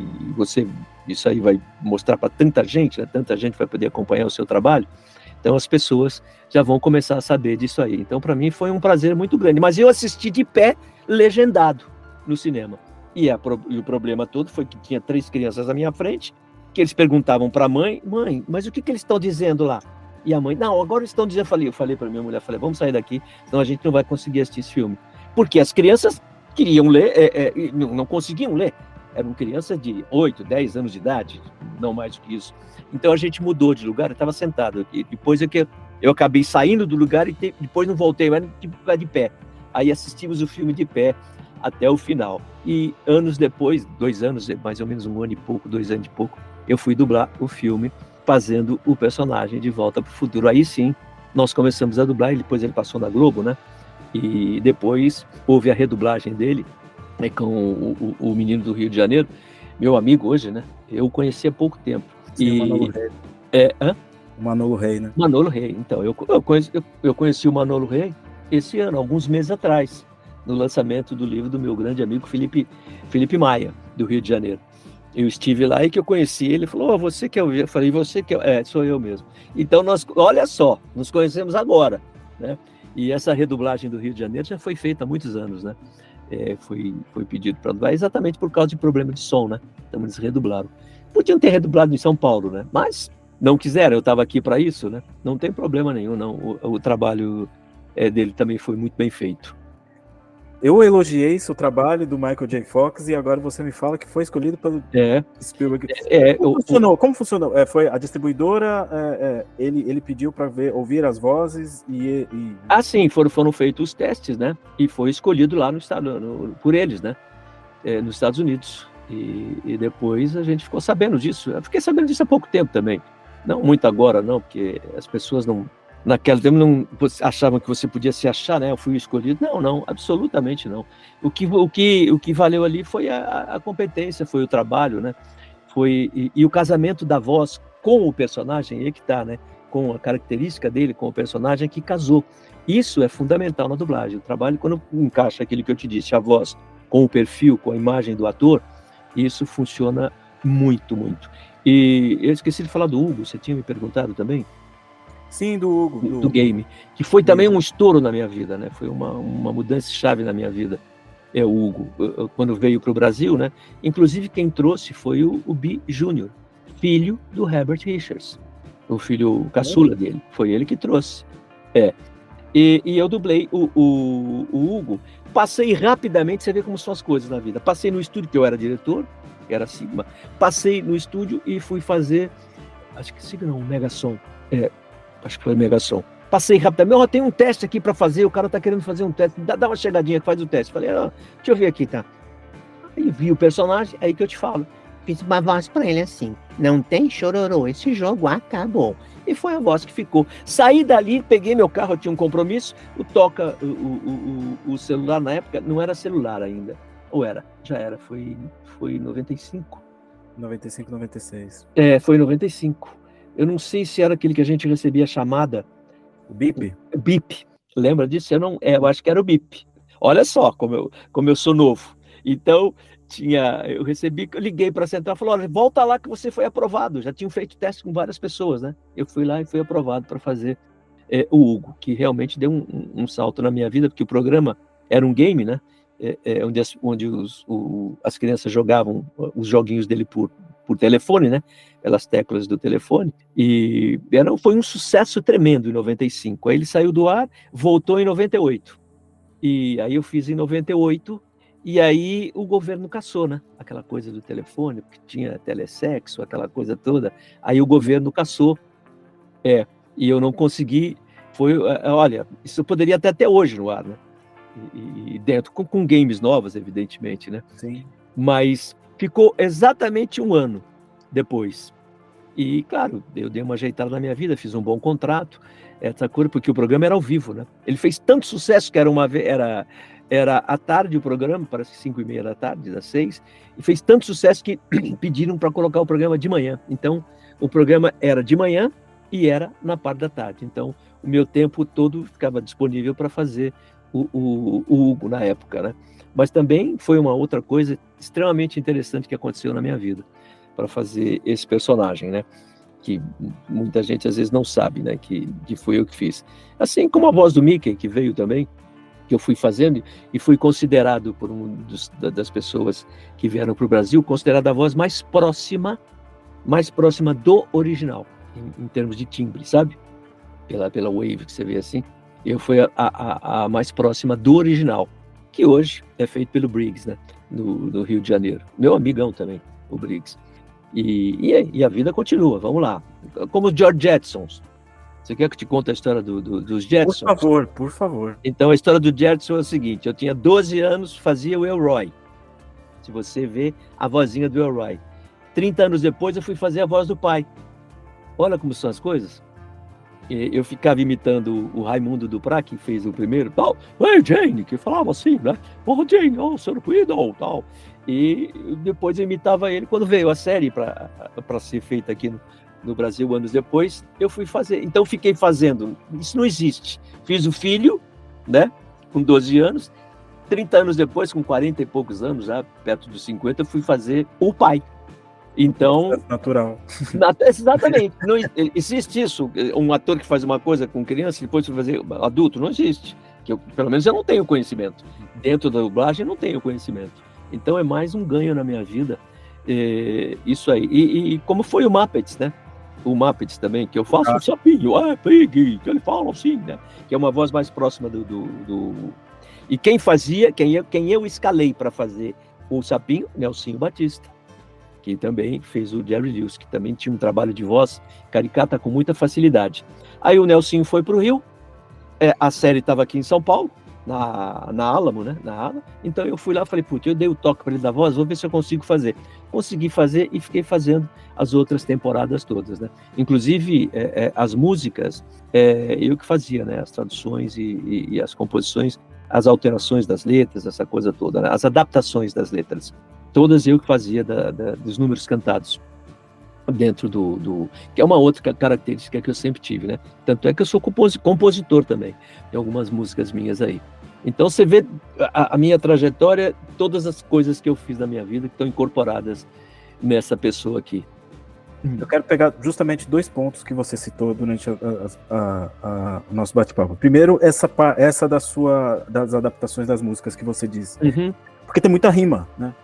isso aí vai mostrar para tanta gente, né? Tanta gente vai poder acompanhar o seu trabalho. Então, as pessoas já vão começar a saber disso aí. Então, para mim, foi um prazer muito grande. Mas eu assisti de pé, legendado, no cinema. E o problema todo foi que tinha 3 crianças à minha frente, que eles perguntavam para a mãe, mas o que eles estão dizendo lá? E a mãe, não, agora eles estão dizendo, eu falei para minha mulher, vamos sair daqui, senão a gente não vai conseguir assistir esse filme. Porque as crianças queriam ler, não conseguiam ler. Eram crianças de 8, 10 anos de idade, não mais do que isso. Então a gente mudou de lugar, eu estava sentado aqui. Depois eu acabei saindo do lugar e depois não voltei, mas de pé. Aí assistimos o filme de pé até o final. E anos depois, 2 anos, mais ou menos 1 ano e pouco, 2 anos e pouco, eu fui dublar o filme fazendo o personagem de Volta para o Futuro. Aí sim, nós começamos a dublar, e depois ele passou na Globo, né? E depois houve a redublagem dele, né, com o menino do Rio de Janeiro, meu amigo hoje, né? Eu o conheci há pouco tempo. Sim, o Manolo Rey. O Manolo Rey, né? Manolo Rey. Então, eu conheci o Manolo Rey esse ano, alguns meses atrás, no lançamento do livro do meu grande amigo Felipe Maia, do Rio de Janeiro. Eu estive lá e que eu conheci ele, falou, você que é o... Eu falei, você que é... sou eu mesmo. Então, olha só, nos conhecemos agora, né? E essa redublagem do Rio de Janeiro já foi feita há muitos anos, né? Foi pedido para dublar exatamente por causa de problema de som, né? Então, eles redublaram. Podiam ter redublado em São Paulo, né? Mas não quiseram, eu estava aqui para isso, né? Não tem problema nenhum, não. O trabalho dele também foi muito bem feito. Eu elogiei seu trabalho do Michael J. Fox e agora você me fala que foi escolhido pelo Spielberg. Como funcionou? Foi a distribuidora, ele pediu para ouvir as vozes e... sim, foram feitos os testes, né? E foi escolhido lá no estado, por eles, né? Nos Estados Unidos. E depois a gente ficou sabendo disso. Eu fiquei sabendo disso há pouco tempo também. Não muito agora, não, porque as pessoas não... Naquele tempo não achavam que você podia se achar, né? Eu fui escolhido. Não, absolutamente não. O que valeu ali foi a competência, foi o trabalho, né? E o casamento da voz com o personagem, aí que tá, né? Com a característica dele, com o personagem que casou. Isso é fundamental na dublagem. O trabalho, quando encaixa aquilo que eu te disse, a voz com o perfil, com a imagem do ator, isso funciona muito, muito. E eu esqueci de falar do Hugo, você tinha me perguntado também? Sim, do Hugo. Do game, que foi também um estouro na minha vida, né? Foi uma mudança-chave na minha vida. O Hugo, quando veio para o Brasil, né? Inclusive quem trouxe foi o Bi Júnior, filho do Herbert Richards, o filho caçula dele. Foi ele que trouxe. E eu dublei o Hugo. Passei rapidamente, você vê como são as coisas na vida. Passei no estúdio, que eu era diretor, era Sigma. Passei no estúdio e fui fazer, acho que Sigma não, Megasom. Acho que foi Megasom. Passei rapidamente, tem um teste aqui para fazer, o cara tá querendo fazer um teste, dá uma chegadinha que faz o teste. Falei, deixa eu ver aqui, tá? Aí vi o personagem, aí que eu te falo. Fiz uma voz pra ele assim, não tem chororô, esse jogo acabou. E foi a voz que ficou. Saí dali, peguei meu carro, eu tinha um compromisso, o celular na época, não era celular ainda. Ou era? Já era, foi em 95. 95, 96. Foi em 95. Eu não sei se era aquele que a gente recebia chamada. O bip? Bip. Lembra disso? Eu acho que era o bip. Olha só como eu sou novo. Então, eu liguei para a central e falei, olha, volta lá que você foi aprovado. Já tinham feito teste com várias pessoas, né? Eu fui lá e fui aprovado para fazer o Hugo, que realmente deu um salto na minha vida, porque o programa era um game, né? Onde as crianças jogavam os joguinhos dele por telefone, né? Pelas teclas do telefone. E foi um sucesso tremendo em 95. Aí ele saiu do ar, voltou em 98. E aí eu fiz em 98, e aí o governo cassou, né? Aquela coisa do telefone, porque tinha telesexo, aquela coisa toda. Aí o governo cassou. E eu não consegui. Olha, isso poderia até hoje no ar, né? E dentro, com games novas, evidentemente, né? Sim. Mas ficou exatamente um ano depois. E, claro, eu dei uma ajeitada na minha vida, fiz um bom contrato, essa coisa, porque o programa era ao vivo, né? Ele fez tanto sucesso que era à tarde o programa, parece que 5:30 da tarde, das 6, e fez tanto sucesso que pediram para colocar o programa de manhã. Então, o programa era de manhã e era na parte da tarde. Então, o meu tempo todo ficava disponível para fazer o Hugo na época, né? Mas também foi uma outra coisa extremamente interessante que aconteceu na minha vida para fazer esse personagem, né? Que muita gente às vezes não sabe, né? Que foi eu que fiz. Assim como a voz do Mickey, que veio também, que eu fui fazendo e fui considerado por das pessoas que vieram para o Brasil, considerada a voz mais próxima do original, em termos de timbre, sabe? Pela wave que você vê assim. Eu fui a mais próxima do original, que hoje é feito pelo Briggs, né? No Rio de Janeiro. Meu amigão também, o Briggs. E a vida continua, vamos lá. Como os George Jetsons. Você quer que eu te conte a história dos Jetsons? Por favor. Então, a história do Jetson é o seguinte: eu tinha 12 anos, fazia o Elroy. Se você vê a vozinha do Elroy. 30 anos depois, eu fui fazer a voz do pai. Olha como são as coisas. Eu ficava imitando o Raimundo Duprat, que fez o primeiro, tal. Oi, Jane, que falava assim, né? Oh, Jane, oh, Sr. Quiddle, tal. E depois eu imitava ele. Quando veio a série para ser feita aqui no Brasil, anos depois, eu fui fazer. Então, fiquei fazendo. Isso não existe. Fiz o filho, né? Com 12 anos. 30 anos depois, com 40 e poucos anos, já perto dos 50, eu fui fazer o pai. Então, natural. Exatamente. Não existe isso. Um ator que faz uma coisa com criança e depois vai fazer adulto, não existe. Pelo menos eu não tenho conhecimento. Dentro da dublagem, eu não tenho conhecimento. Então é mais um ganho na minha vida. Isso aí. E como foi o Muppets, né? O Muppets também, que eu faço um sapinho, Pig, que ele fala assim, né? Que é uma voz mais próxima do... E quem eu escalei para fazer o sapinho, Nelsinho Batista, que também fez o Jerry Lewis, que também tinha um trabalho de voz caricata com muita facilidade. Aí o Nelsinho foi para o Rio, a série estava aqui em São Paulo, na Alamo, né? Na Alamo. Então eu fui lá e falei, putz, eu dei o toque para ele da voz, vou ver se eu consigo fazer. Consegui fazer e fiquei fazendo as outras temporadas todas, né? Inclusive, as músicas, eu que fazia, né? As traduções e as composições, as alterações das letras, essa coisa toda, né? As adaptações das letras. Todas eu que fazia dos números cantados dentro que é uma outra característica que eu sempre tive, né? Tanto é que eu sou compositor também, tem algumas músicas minhas aí. Então você vê a minha trajetória, todas as coisas que eu fiz na minha vida que estão incorporadas nessa pessoa aqui. Eu quero pegar justamente 2 pontos que você citou durante o nosso bate-papo. Primeiro, essa das adaptações das músicas que você disse. Uhum. Porque tem muita rima, né?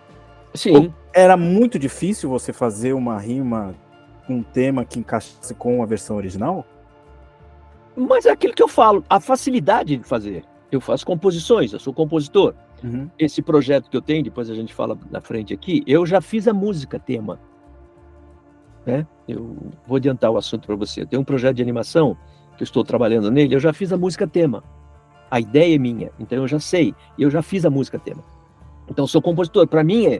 Sim. Era muito difícil você fazer uma rima com um tema que encaixasse com a versão original? Mas é aquilo que eu falo, a facilidade de fazer. Eu faço composições, eu sou compositor. Uhum. Esse projeto que eu tenho, depois a gente fala na frente aqui, eu já fiz a música tema. Né? Eu vou adiantar o assunto para você. Eu tenho um projeto de animação que eu estou trabalhando nele, eu já fiz a música tema. A ideia é minha, então eu já sei, eu já fiz a música tema. Então, sou compositor. Para mim,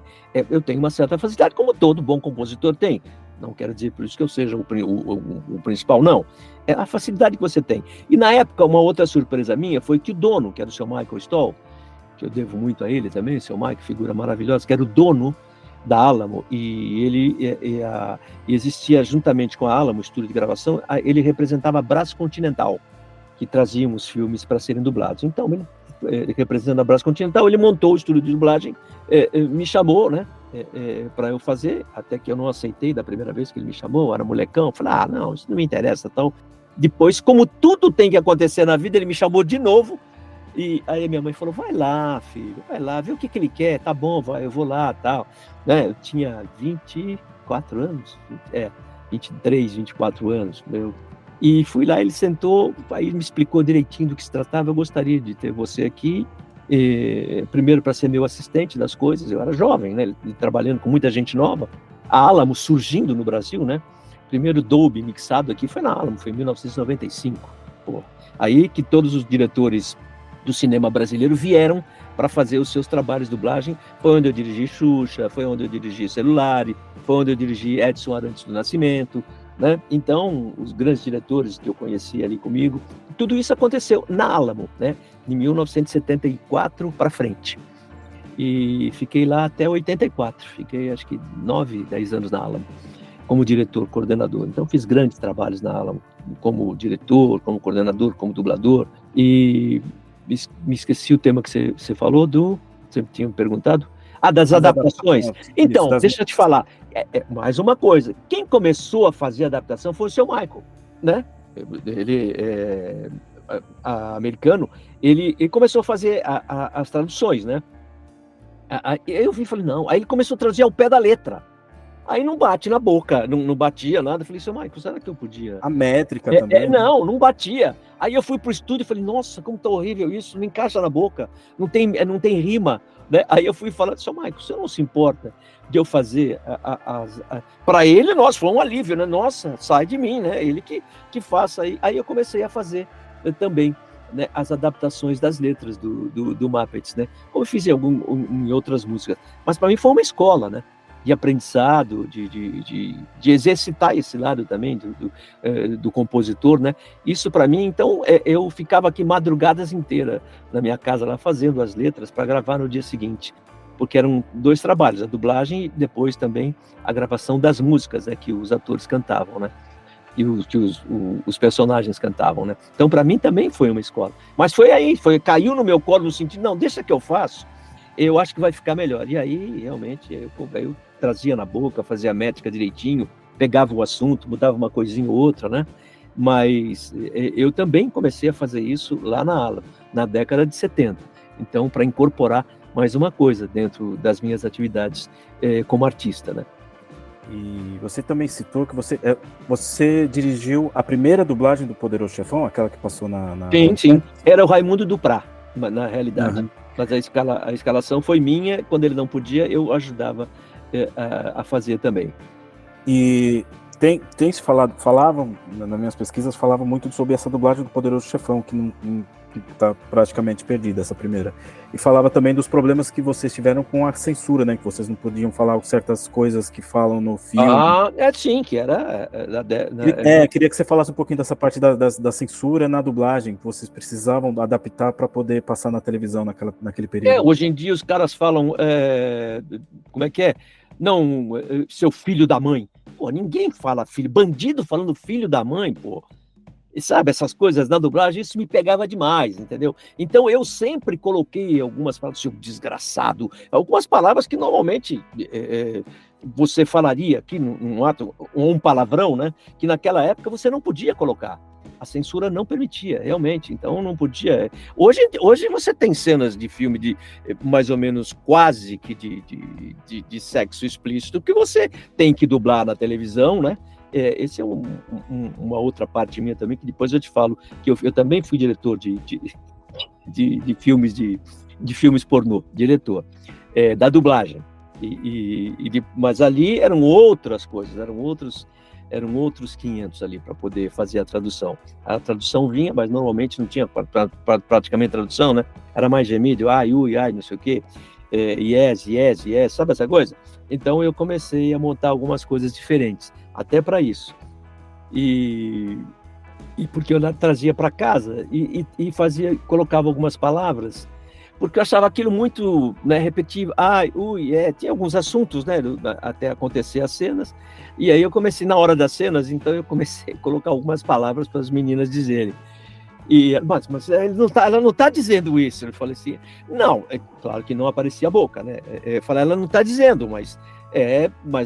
eu tenho uma certa facilidade, como todo bom compositor tem. Não quero dizer por isso que eu seja o principal, não. É a facilidade que você tem. E, na época, uma outra surpresa minha foi que o dono, que era o seu Michael Stoll, que eu devo muito a ele também, seu Mike, figura maravilhosa, que era o dono da Alamo, e ele existia juntamente com a Alamo, o estúdio de gravação, ele representava a Brás Continental, que trazíamos filmes para serem dublados. Então, ele representando a Brás Continental, ele montou o estúdio de dublagem, me chamou, né, para eu fazer, até que eu não aceitei da primeira vez que ele me chamou, eu era molecão, falei, não, isso não me interessa, tal. Depois, como tudo tem que acontecer na vida, ele me chamou de novo, e aí minha mãe falou, vai lá, filho, vai lá, vê o que ele quer, tá bom, vai, eu vou lá, tal. Né, eu tinha 24 anos, 23, 24 anos, e fui lá, ele sentou, aí me explicou direitinho do que se tratava. Eu gostaria de ter você aqui, primeiro para ser meu assistente das coisas. Eu era jovem, né, trabalhando com muita gente nova. A Alamo surgindo no Brasil, né? Primeiro Dolby mixado aqui foi na Alamo, foi em 1995. Pô. Aí que todos os diretores do cinema brasileiro vieram para fazer os seus trabalhos de dublagem. Foi onde eu dirigi Xuxa, foi onde eu dirigi Celulari, foi onde eu dirigi Edson Arantes do Nascimento, né? Então, os grandes diretores que eu conheci ali comigo, tudo isso aconteceu na Alamo, né? De 1974 para frente. E fiquei lá até 84, fiquei acho que 9, 10 anos na Alamo, como diretor, coordenador. Então fiz grandes trabalhos na Alamo, como diretor, como coordenador, como dublador. E me esqueci o tema que você falou você tinha me perguntado? Das adaptações. Então, deixa eu te falar, mais uma coisa, quem começou a fazer a adaptação foi o seu Michael, né? Ele americano, ele começou a fazer as traduções, né? Aí eu vi e falei, não. Aí ele começou a traduzir ao pé da letra. Aí não bate na boca, não batia nada. Eu falei, seu Michael, será que eu podia? A métrica também. Não batia. Aí eu fui pro estúdio e falei, nossa, como tá horrível isso, não encaixa na boca, não tem rima, né? Aí eu fui falando, seu Michael, você não se importa de eu fazer para ele, nossa, foi um alívio, né? Nossa, sai de mim, né? Ele que faça. Aí eu comecei a fazer também, né, as adaptações das letras do Muppets, né? Como eu fiz em outras músicas. Mas para mim foi uma escola, né? De aprendizado, de exercitar esse lado também do compositor, né? Isso para mim, então, eu ficava aqui madrugadas inteiras na minha casa lá fazendo as letras para gravar no dia seguinte, porque eram 2 trabalhos, a dublagem e depois também a gravação das músicas, né, que os atores cantavam, né? E que os personagens cantavam, né? Então, para mim também foi uma escola. Mas caiu no meu colo no sentido, não, deixa que eu faço, eu acho que vai ficar melhor. E aí, realmente, eu trazia na boca, fazia a métrica direitinho, pegava o assunto, mudava uma coisinha ou outra, né? Mas eu também comecei a fazer isso lá na Alamo, na década de 70. Então, para incorporar mais uma coisa dentro das minhas atividades como artista, né? E você também citou que você dirigiu a primeira dublagem do Poderoso Chefão, aquela que passou na... Sim. Era o Raimundo Duprá, na realidade. Uhum. Mas a escalação foi minha, quando ele não podia, eu ajudava a fazer também. E tem se falavam, nas minhas pesquisas, falavam muito sobre essa dublagem do Poderoso Chefão, que está praticamente perdida, essa primeira. E falava também dos problemas que vocês tiveram com a censura, né? Que vocês não podiam falar certas coisas que falam no filme. Sim, que era... Queria que você falasse um pouquinho dessa parte da censura na dublagem, que vocês precisavam adaptar para poder passar na televisão naquele período. Hoje em dia os caras falam... como é que é? Não, seu filho da mãe. Pô, ninguém fala filho. Bandido falando filho da mãe, pô. E sabe, essas coisas na dublagem, isso me pegava demais, entendeu? Então eu sempre coloquei algumas palavras, seu desgraçado, algumas palavras que normalmente você falaria aqui num ato, um palavrão, né? Que naquela época você não podia colocar. A censura não permitia, realmente, então não podia. Hoje você tem cenas de filme de mais ou menos quase que de sexo explícito que você tem que dublar na televisão, né? Esse é uma outra parte minha também, que depois eu te falo, que eu também fui diretor de filmes pornô, diretor, da dublagem, mas ali eram outras coisas, eram outros 500 ali para poder fazer a tradução. A tradução vinha, mas normalmente não tinha praticamente tradução, né? Era mais gemido, ai, ui, ai, não sei o quê, yes, sabe essa coisa? Então eu comecei a montar algumas coisas diferentes, até para isso. E porque eu trazia para casa e colocava algumas palavras, porque eu achava aquilo muito, né, repetitivo. Ai, ui, tinha alguns assuntos, né, até acontecer as cenas. E aí eu comecei, na hora das cenas, então eu comecei a colocar algumas palavras para as meninas dizerem. Mas ela não está dizendo isso. Eu falei assim, não, claro que não aparecia a boca, né? Falei, ela não está dizendo, mas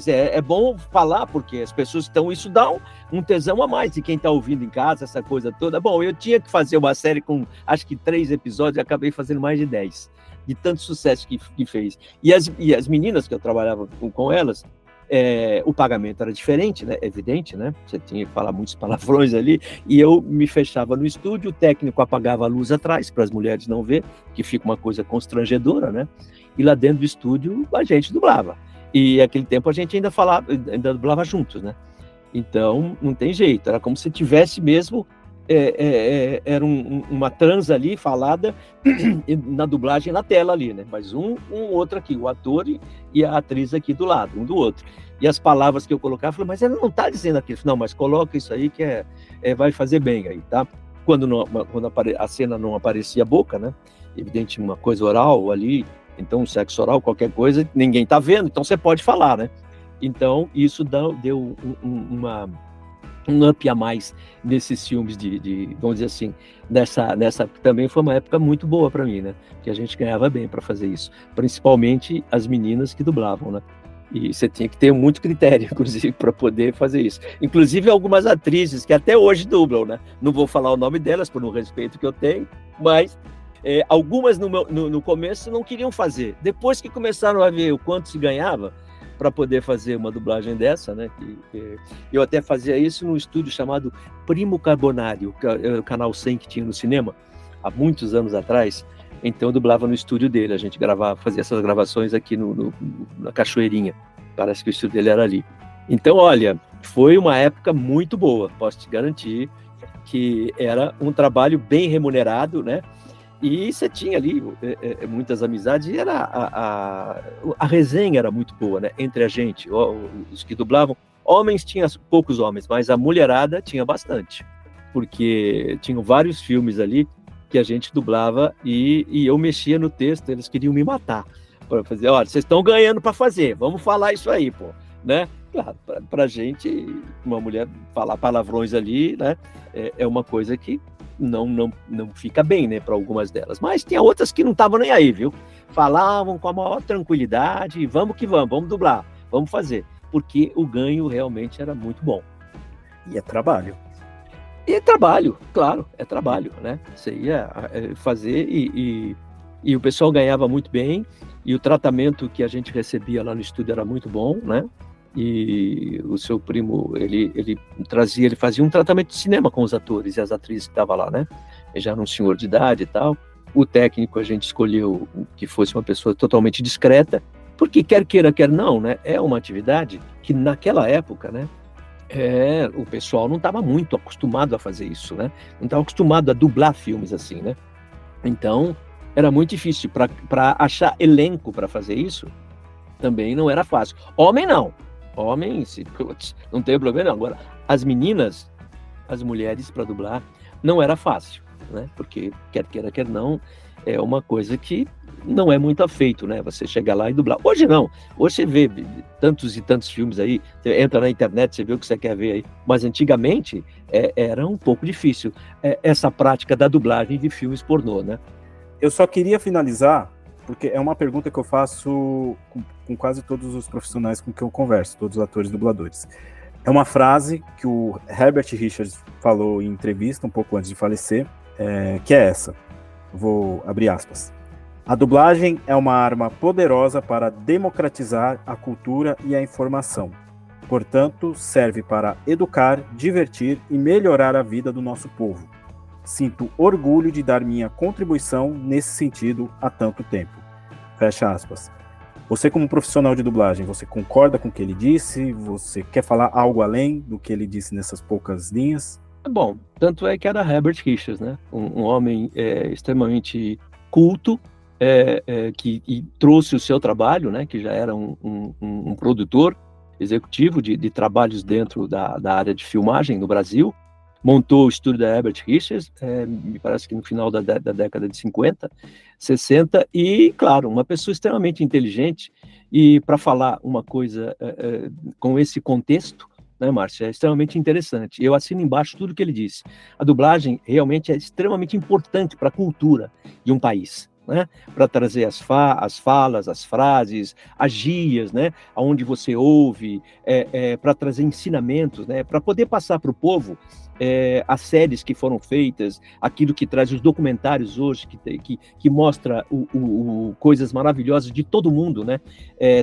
é bom falar, porque as pessoas isso dá um tesão a mais de quem está ouvindo em casa, essa coisa toda. Bom, eu tinha que fazer uma série com, acho que 3 episódios, e acabei fazendo mais de 10, de tanto sucesso que fez. E as meninas que eu trabalhava com elas, o pagamento era diferente, né? Evidente, né? Você tinha que falar muitos palavrões ali, e eu me fechava no estúdio, o técnico apagava a luz atrás, para as mulheres não ver, que fica uma coisa constrangedora, né? E lá dentro do estúdio a gente dublava. E naquele tempo a gente ainda dublava juntos, né? Então não tem jeito, era como se tivesse mesmo era uma trans ali falada na dublagem na tela ali, né? Mas um outro aqui, o ator e a atriz aqui do lado, um do outro. E as palavras que eu colocava, eu falei, mas ela não está dizendo aquilo. Não, mas coloca isso aí que vai fazer bem aí, tá? Quando a cena não aparecia a boca, né? Evidente, uma coisa oral ali, então sexo oral, qualquer coisa, ninguém tá vendo, então você pode falar, né? Então, isso deu um up a mais nesses filmes vamos dizer assim, nessa também foi uma época muito boa para mim, né? Que a gente ganhava bem para fazer isso, principalmente as meninas que dublavam, né? E você tinha que ter muito critério, inclusive, para poder fazer isso. Inclusive algumas atrizes que até hoje dublam, né? Não vou falar o nome delas por um respeito que eu tenho, mas algumas no começo não queriam fazer. Depois que começaram a ver o quanto se ganhava para poder fazer uma dublagem dessa, né? Eu até fazia isso num estúdio chamado Primo Carbonari, o canal 100 que tinha no cinema, há muitos anos atrás. Então eu dublava no estúdio dele, a gente fazia essas gravações aqui na Cachoeirinha, parece que o estúdio dele era ali. Então, olha, foi uma época muito boa, posso te garantir que era um trabalho bem remunerado, né? E você tinha ali muitas amizades, e a resenha era muito boa, né? Entre a gente, os que dublavam. Homens tinha poucos homens, mas a mulherada tinha bastante, porque tinham vários filmes ali que a gente dublava e eu mexia no texto, eles queriam me matar para fazer, olha, vocês estão ganhando para fazer, vamos falar isso aí, pô, né? Claro, pra gente, uma mulher falar palavrões ali, né, é uma coisa que não fica bem, né, para algumas delas, mas tinha outras que não estavam nem aí, viu? Falavam com a maior tranquilidade, vamos que vamos dublar, vamos fazer, porque o ganho realmente era muito bom. E é trabalho. E é trabalho, claro, é trabalho, né? Você ia fazer e o pessoal ganhava muito bem, e o tratamento que a gente recebia lá no estúdio era muito bom, né? E o seu primo, ele fazia um tratamento de cinema com os atores e as atrizes que estavam lá, né? Ele já era um senhor de idade e tal. O técnico a gente escolheu que fosse uma pessoa totalmente discreta, porque quer queira, quer não, né? É uma atividade que naquela época, né? O pessoal não estava muito acostumado a fazer isso, né? Não estava acostumado a dublar filmes assim, né? Então, era muito difícil. Para achar elenco para fazer isso, também não era fácil. Homem, não. Homem, não tem problema, não. Agora, as meninas, as mulheres para dublar, não era fácil, né? Porque, quer queira, quer não, é uma coisa que não é muito feito, né? Você chegar lá e dublar. Hoje não. Hoje você vê tantos e tantos filmes aí, você entra na internet, você vê o que você quer ver aí. Mas antigamente era um pouco difícil essa prática da dublagem de filmes pornô, né? Eu só queria finalizar, porque é uma pergunta que eu faço com quase todos os profissionais com quem eu converso, todos os atores e dubladores. É uma frase que o Herbert Richards falou em entrevista um pouco antes de falecer, que é essa. Vou abrir aspas. A dublagem é uma arma poderosa para democratizar a cultura e a informação. Portanto, serve para educar, divertir e melhorar a vida do nosso povo. Sinto orgulho de dar minha contribuição nesse sentido há tanto tempo. Fecha aspas. Você, como profissional de dublagem, você concorda com o que ele disse? Você quer falar algo além do que ele disse nessas poucas linhas? Bom, tanto é que era Herbert Richards, né? Um homem extremamente culto, que trouxe o seu trabalho, né? Que já era um produtor executivo de trabalhos dentro da área de filmagem no Brasil. Montou o estúdio da Herbert Richards, me parece que no final da década de 50, 60, e, claro, uma pessoa extremamente inteligente, e para falar uma coisa com esse contexto, né, Márcia, é extremamente interessante. Eu assino embaixo tudo que ele disse. A dublagem realmente é extremamente importante para a cultura de um país, né? Para trazer as falas, as frases, as gírias, né? Onde você ouve, para trazer ensinamentos, né? Para poder passar para o povo as séries que foram feitas, aquilo que traz os documentários hoje, que mostra coisas maravilhosas de todo mundo, né?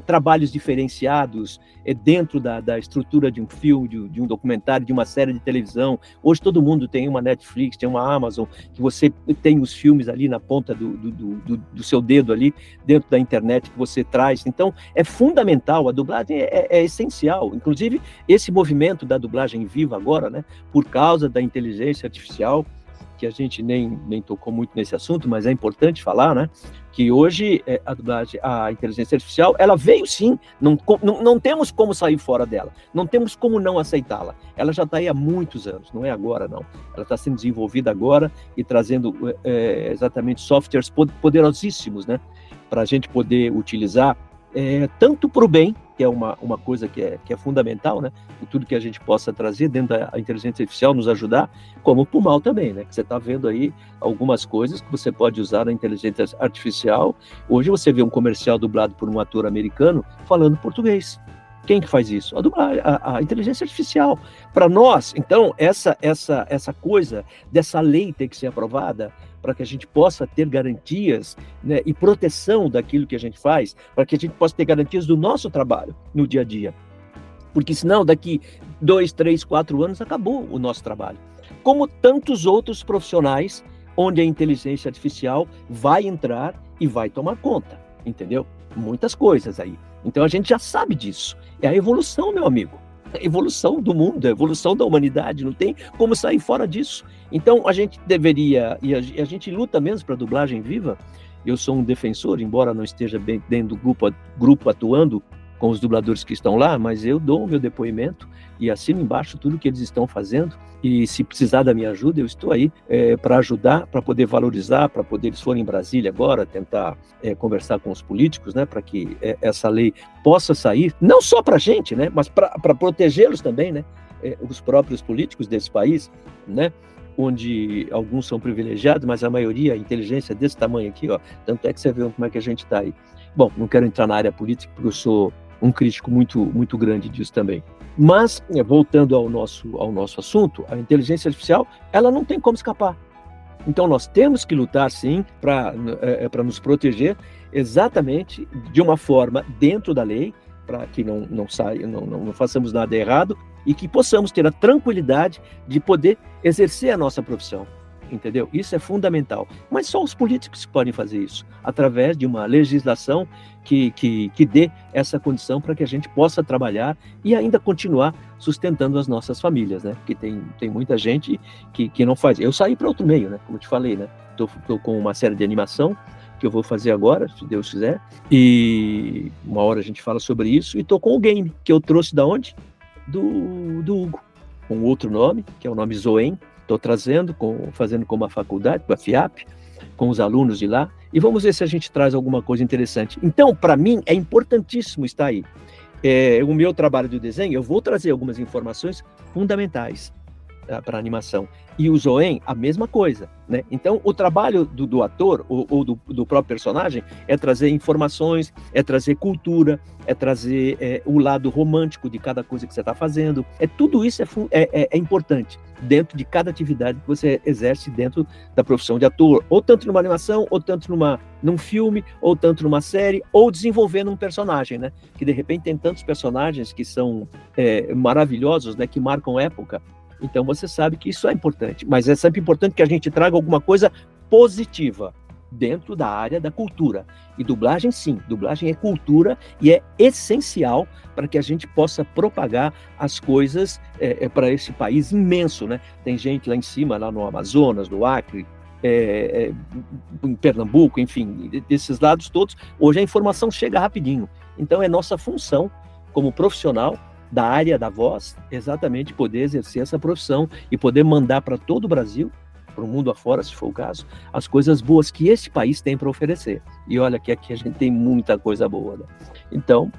Trabalhos diferenciados dentro da estrutura de um filme, de um documentário, de uma série de televisão. Hoje todo mundo tem uma Netflix, tem uma Amazon, que você tem os filmes ali na ponta do do seu dedo ali, dentro da internet que você traz. Então, é fundamental, a dublagem é essencial. Inclusive, esse movimento da dublagem viva agora, né, por causa da inteligência artificial, que a gente nem tocou muito nesse assunto, mas é importante falar, né, que hoje a dublagem, a inteligência artificial, ela veio sim, não temos como sair fora dela, não temos como não aceitá-la. Ela já está aí há muitos anos, não é agora não. Ela está sendo desenvolvida agora e trazendo exatamente softwares poderosíssimos, né, para a gente poder utilizar tanto para o bem, que é uma coisa que é fundamental, né? Tudo que a gente possa trazer dentro da inteligência artificial nos ajudar, como para o mal também, né? Que você está vendo aí algumas coisas que você pode usar na inteligência artificial. Hoje você vê um comercial dublado por um ator americano falando português. Quem que faz isso? A inteligência artificial. Para nós, então, essa coisa dessa lei ter que ser aprovada, para que a gente possa ter garantias, né, e proteção daquilo que a gente faz, para que a gente possa ter garantias do nosso trabalho no dia a dia. Porque senão, daqui 2, 3, 4 anos, acabou o nosso trabalho. Como tantos outros profissionais, onde a inteligência artificial vai entrar e vai tomar conta, entendeu? Muitas coisas aí. Então a gente já sabe disso. É a evolução, meu amigo. A evolução do mundo, a evolução da humanidade, não tem como sair fora disso. Então a gente deveria, e a gente luta mesmo para a dublagem viva. Eu sou um defensor, embora não esteja bem dentro do grupo atuando com os dubladores que estão lá, mas eu dou o meu depoimento e assino embaixo tudo que eles estão fazendo. E se precisar da minha ajuda, eu estou aí para ajudar, para poder valorizar, para poder, eles forem em Brasília agora, tentar conversar com os políticos, né, para que essa lei possa sair, não só para a gente, né, mas para protegê-los também, né, os próprios políticos desse país, né, onde alguns são privilegiados, mas a maioria, a inteligência desse tamanho aqui, ó, tanto é que você vê como é que a gente está aí. Bom, não quero entrar na área política, porque eu sou um crítico muito, muito grande disso também. Mas, voltando ao nosso assunto, a inteligência artificial, ela não tem como escapar. Então, nós temos que lutar, sim, para nos proteger exatamente de uma forma dentro da lei, para que não façamos nada errado e que possamos ter a tranquilidade de poder exercer a nossa profissão. Entendeu? Isso é fundamental. Mas só os políticos podem fazer isso, através de uma legislação que dê essa condição para que a gente possa trabalhar e ainda continuar sustentando as nossas famílias, né? Porque tem muita gente que não faz. Eu saí para outro meio, né? Como eu te falei, né? Tô com uma série de animação que eu vou fazer agora, se Deus quiser, e uma hora a gente fala sobre isso, e tô com o game, que eu trouxe da onde? Do Hugo, com outro nome, que é o nome Zoen. Estou trazendo, fazendo com uma faculdade, com a FIAP, com os alunos de lá, e vamos ver se a gente traz alguma coisa interessante. Então, para mim, é importantíssimo estar aí. O meu trabalho de desenho, eu vou trazer algumas informações fundamentais para a animação. E o Zoen, a mesma coisa, né? Então, o trabalho do ator ou do próprio personagem é trazer informações, é trazer cultura, é trazer o lado romântico de cada coisa que você está fazendo. Tudo isso é importante dentro de cada atividade que você exerce dentro da profissão de ator, ou tanto numa animação, ou tanto num filme, ou tanto numa série, ou desenvolvendo um personagem, né? Que de repente tem tantos personagens que são maravilhosos, né? Que marcam época. Então você sabe que isso é importante, mas é sempre importante que a gente traga alguma coisa positiva dentro da área da cultura. E dublagem, sim, dublagem é cultura e é essencial para que a gente possa propagar as coisas para esse país imenso, né? Tem gente lá em cima, lá no Amazonas, no Acre, em Pernambuco, enfim, desses lados todos, hoje a informação chega rapidinho. Então é nossa função como profissional da área da voz, exatamente poder exercer essa profissão e poder mandar para todo o Brasil, para o mundo afora, se for o caso, as coisas boas que esse país tem para oferecer. E olha que aqui a gente tem muita coisa boa, né? Então,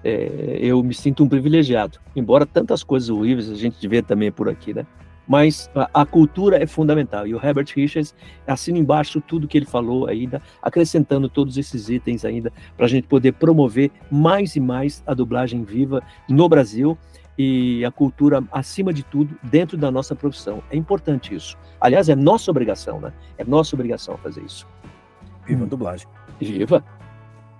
eu me sinto um privilegiado, embora tantas coisas horríveis a gente vê também por aqui, né? Mas a cultura é fundamental, e o Herbert Richards assina embaixo tudo que ele falou ainda, acrescentando todos esses itens ainda, para a gente poder promover mais e mais a dublagem viva no Brasil, e a cultura, acima de tudo, dentro da nossa profissão. É importante isso. Aliás, é nossa obrigação, né? É nossa obrigação fazer isso. Viva a dublagem. Viva!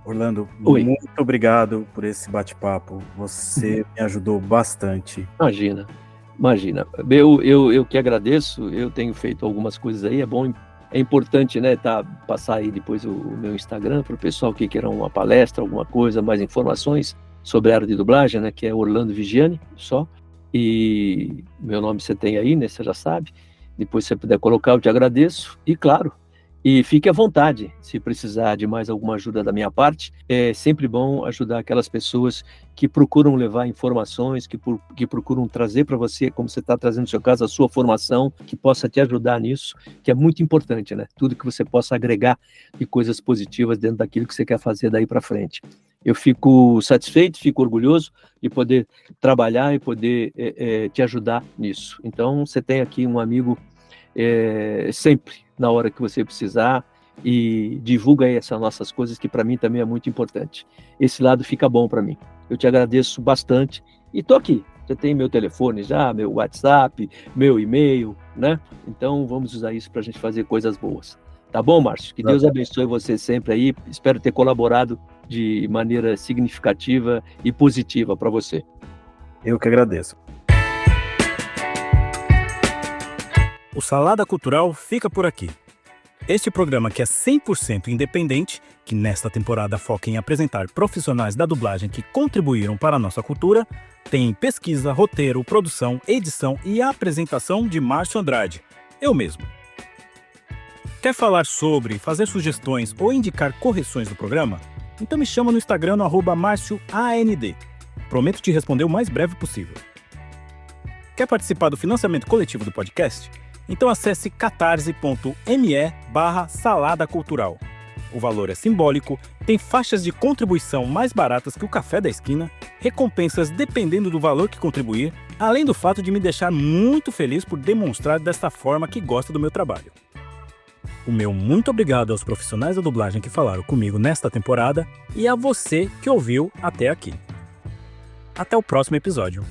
Orlando, Oi. Muito obrigado por esse bate-papo. Você me ajudou bastante. Imagina. Eu que agradeço, eu tenho feito algumas coisas aí, é bom é importante, né, passar aí depois o meu Instagram para o pessoal que queira uma palestra, alguma coisa, mais informações sobre a área de dublagem, né, que é Orlando Vigiani, só. E meu nome você tem aí, né, você já sabe. Depois se você puder colocar, eu te agradeço. E claro, e fique à vontade, se precisar de mais alguma ajuda da minha parte, é sempre bom ajudar aquelas pessoas que procuram levar informações, que procuram trazer para você, como você está trazendo no seu caso, a sua formação, que possa te ajudar nisso, que é muito importante, né? Tudo que você possa agregar de coisas positivas dentro daquilo que você quer fazer daí para frente. Eu fico satisfeito, fico orgulhoso de poder trabalhar e poder te ajudar nisso. Então, você tem aqui um amigo sempre na hora que você precisar, e divulga aí essas nossas coisas, que para mim também é muito importante. Esse lado fica bom para mim. Eu te agradeço bastante e tô aqui. Você tem meu telefone já, meu WhatsApp, meu e-mail, né? Então vamos usar isso para a gente fazer coisas boas. Tá bom, Márcio? Que Deus abençoe você sempre aí. Espero ter colaborado de maneira significativa e positiva para você. Eu que agradeço. O Salada Cultural fica por aqui. Este programa, que é 100% independente, que nesta temporada foca em apresentar profissionais da dublagem que contribuíram para a nossa cultura, tem pesquisa, roteiro, produção, edição e apresentação de Márcio Andrade, eu mesmo. Quer falar sobre, fazer sugestões ou indicar correções do programa? Então me chama no Instagram no @MárcioAND. Prometo te responder o mais breve possível. Quer participar do financiamento coletivo do podcast? Então acesse catarse.me/Salada Cultural. O valor é simbólico, tem faixas de contribuição mais baratas que o café da esquina, recompensas dependendo do valor que contribuir, além do fato de me deixar muito feliz por demonstrar desta forma que gosta do meu trabalho. O meu muito obrigado aos profissionais da dublagem que falaram comigo nesta temporada e a você que ouviu até aqui. Até o próximo episódio.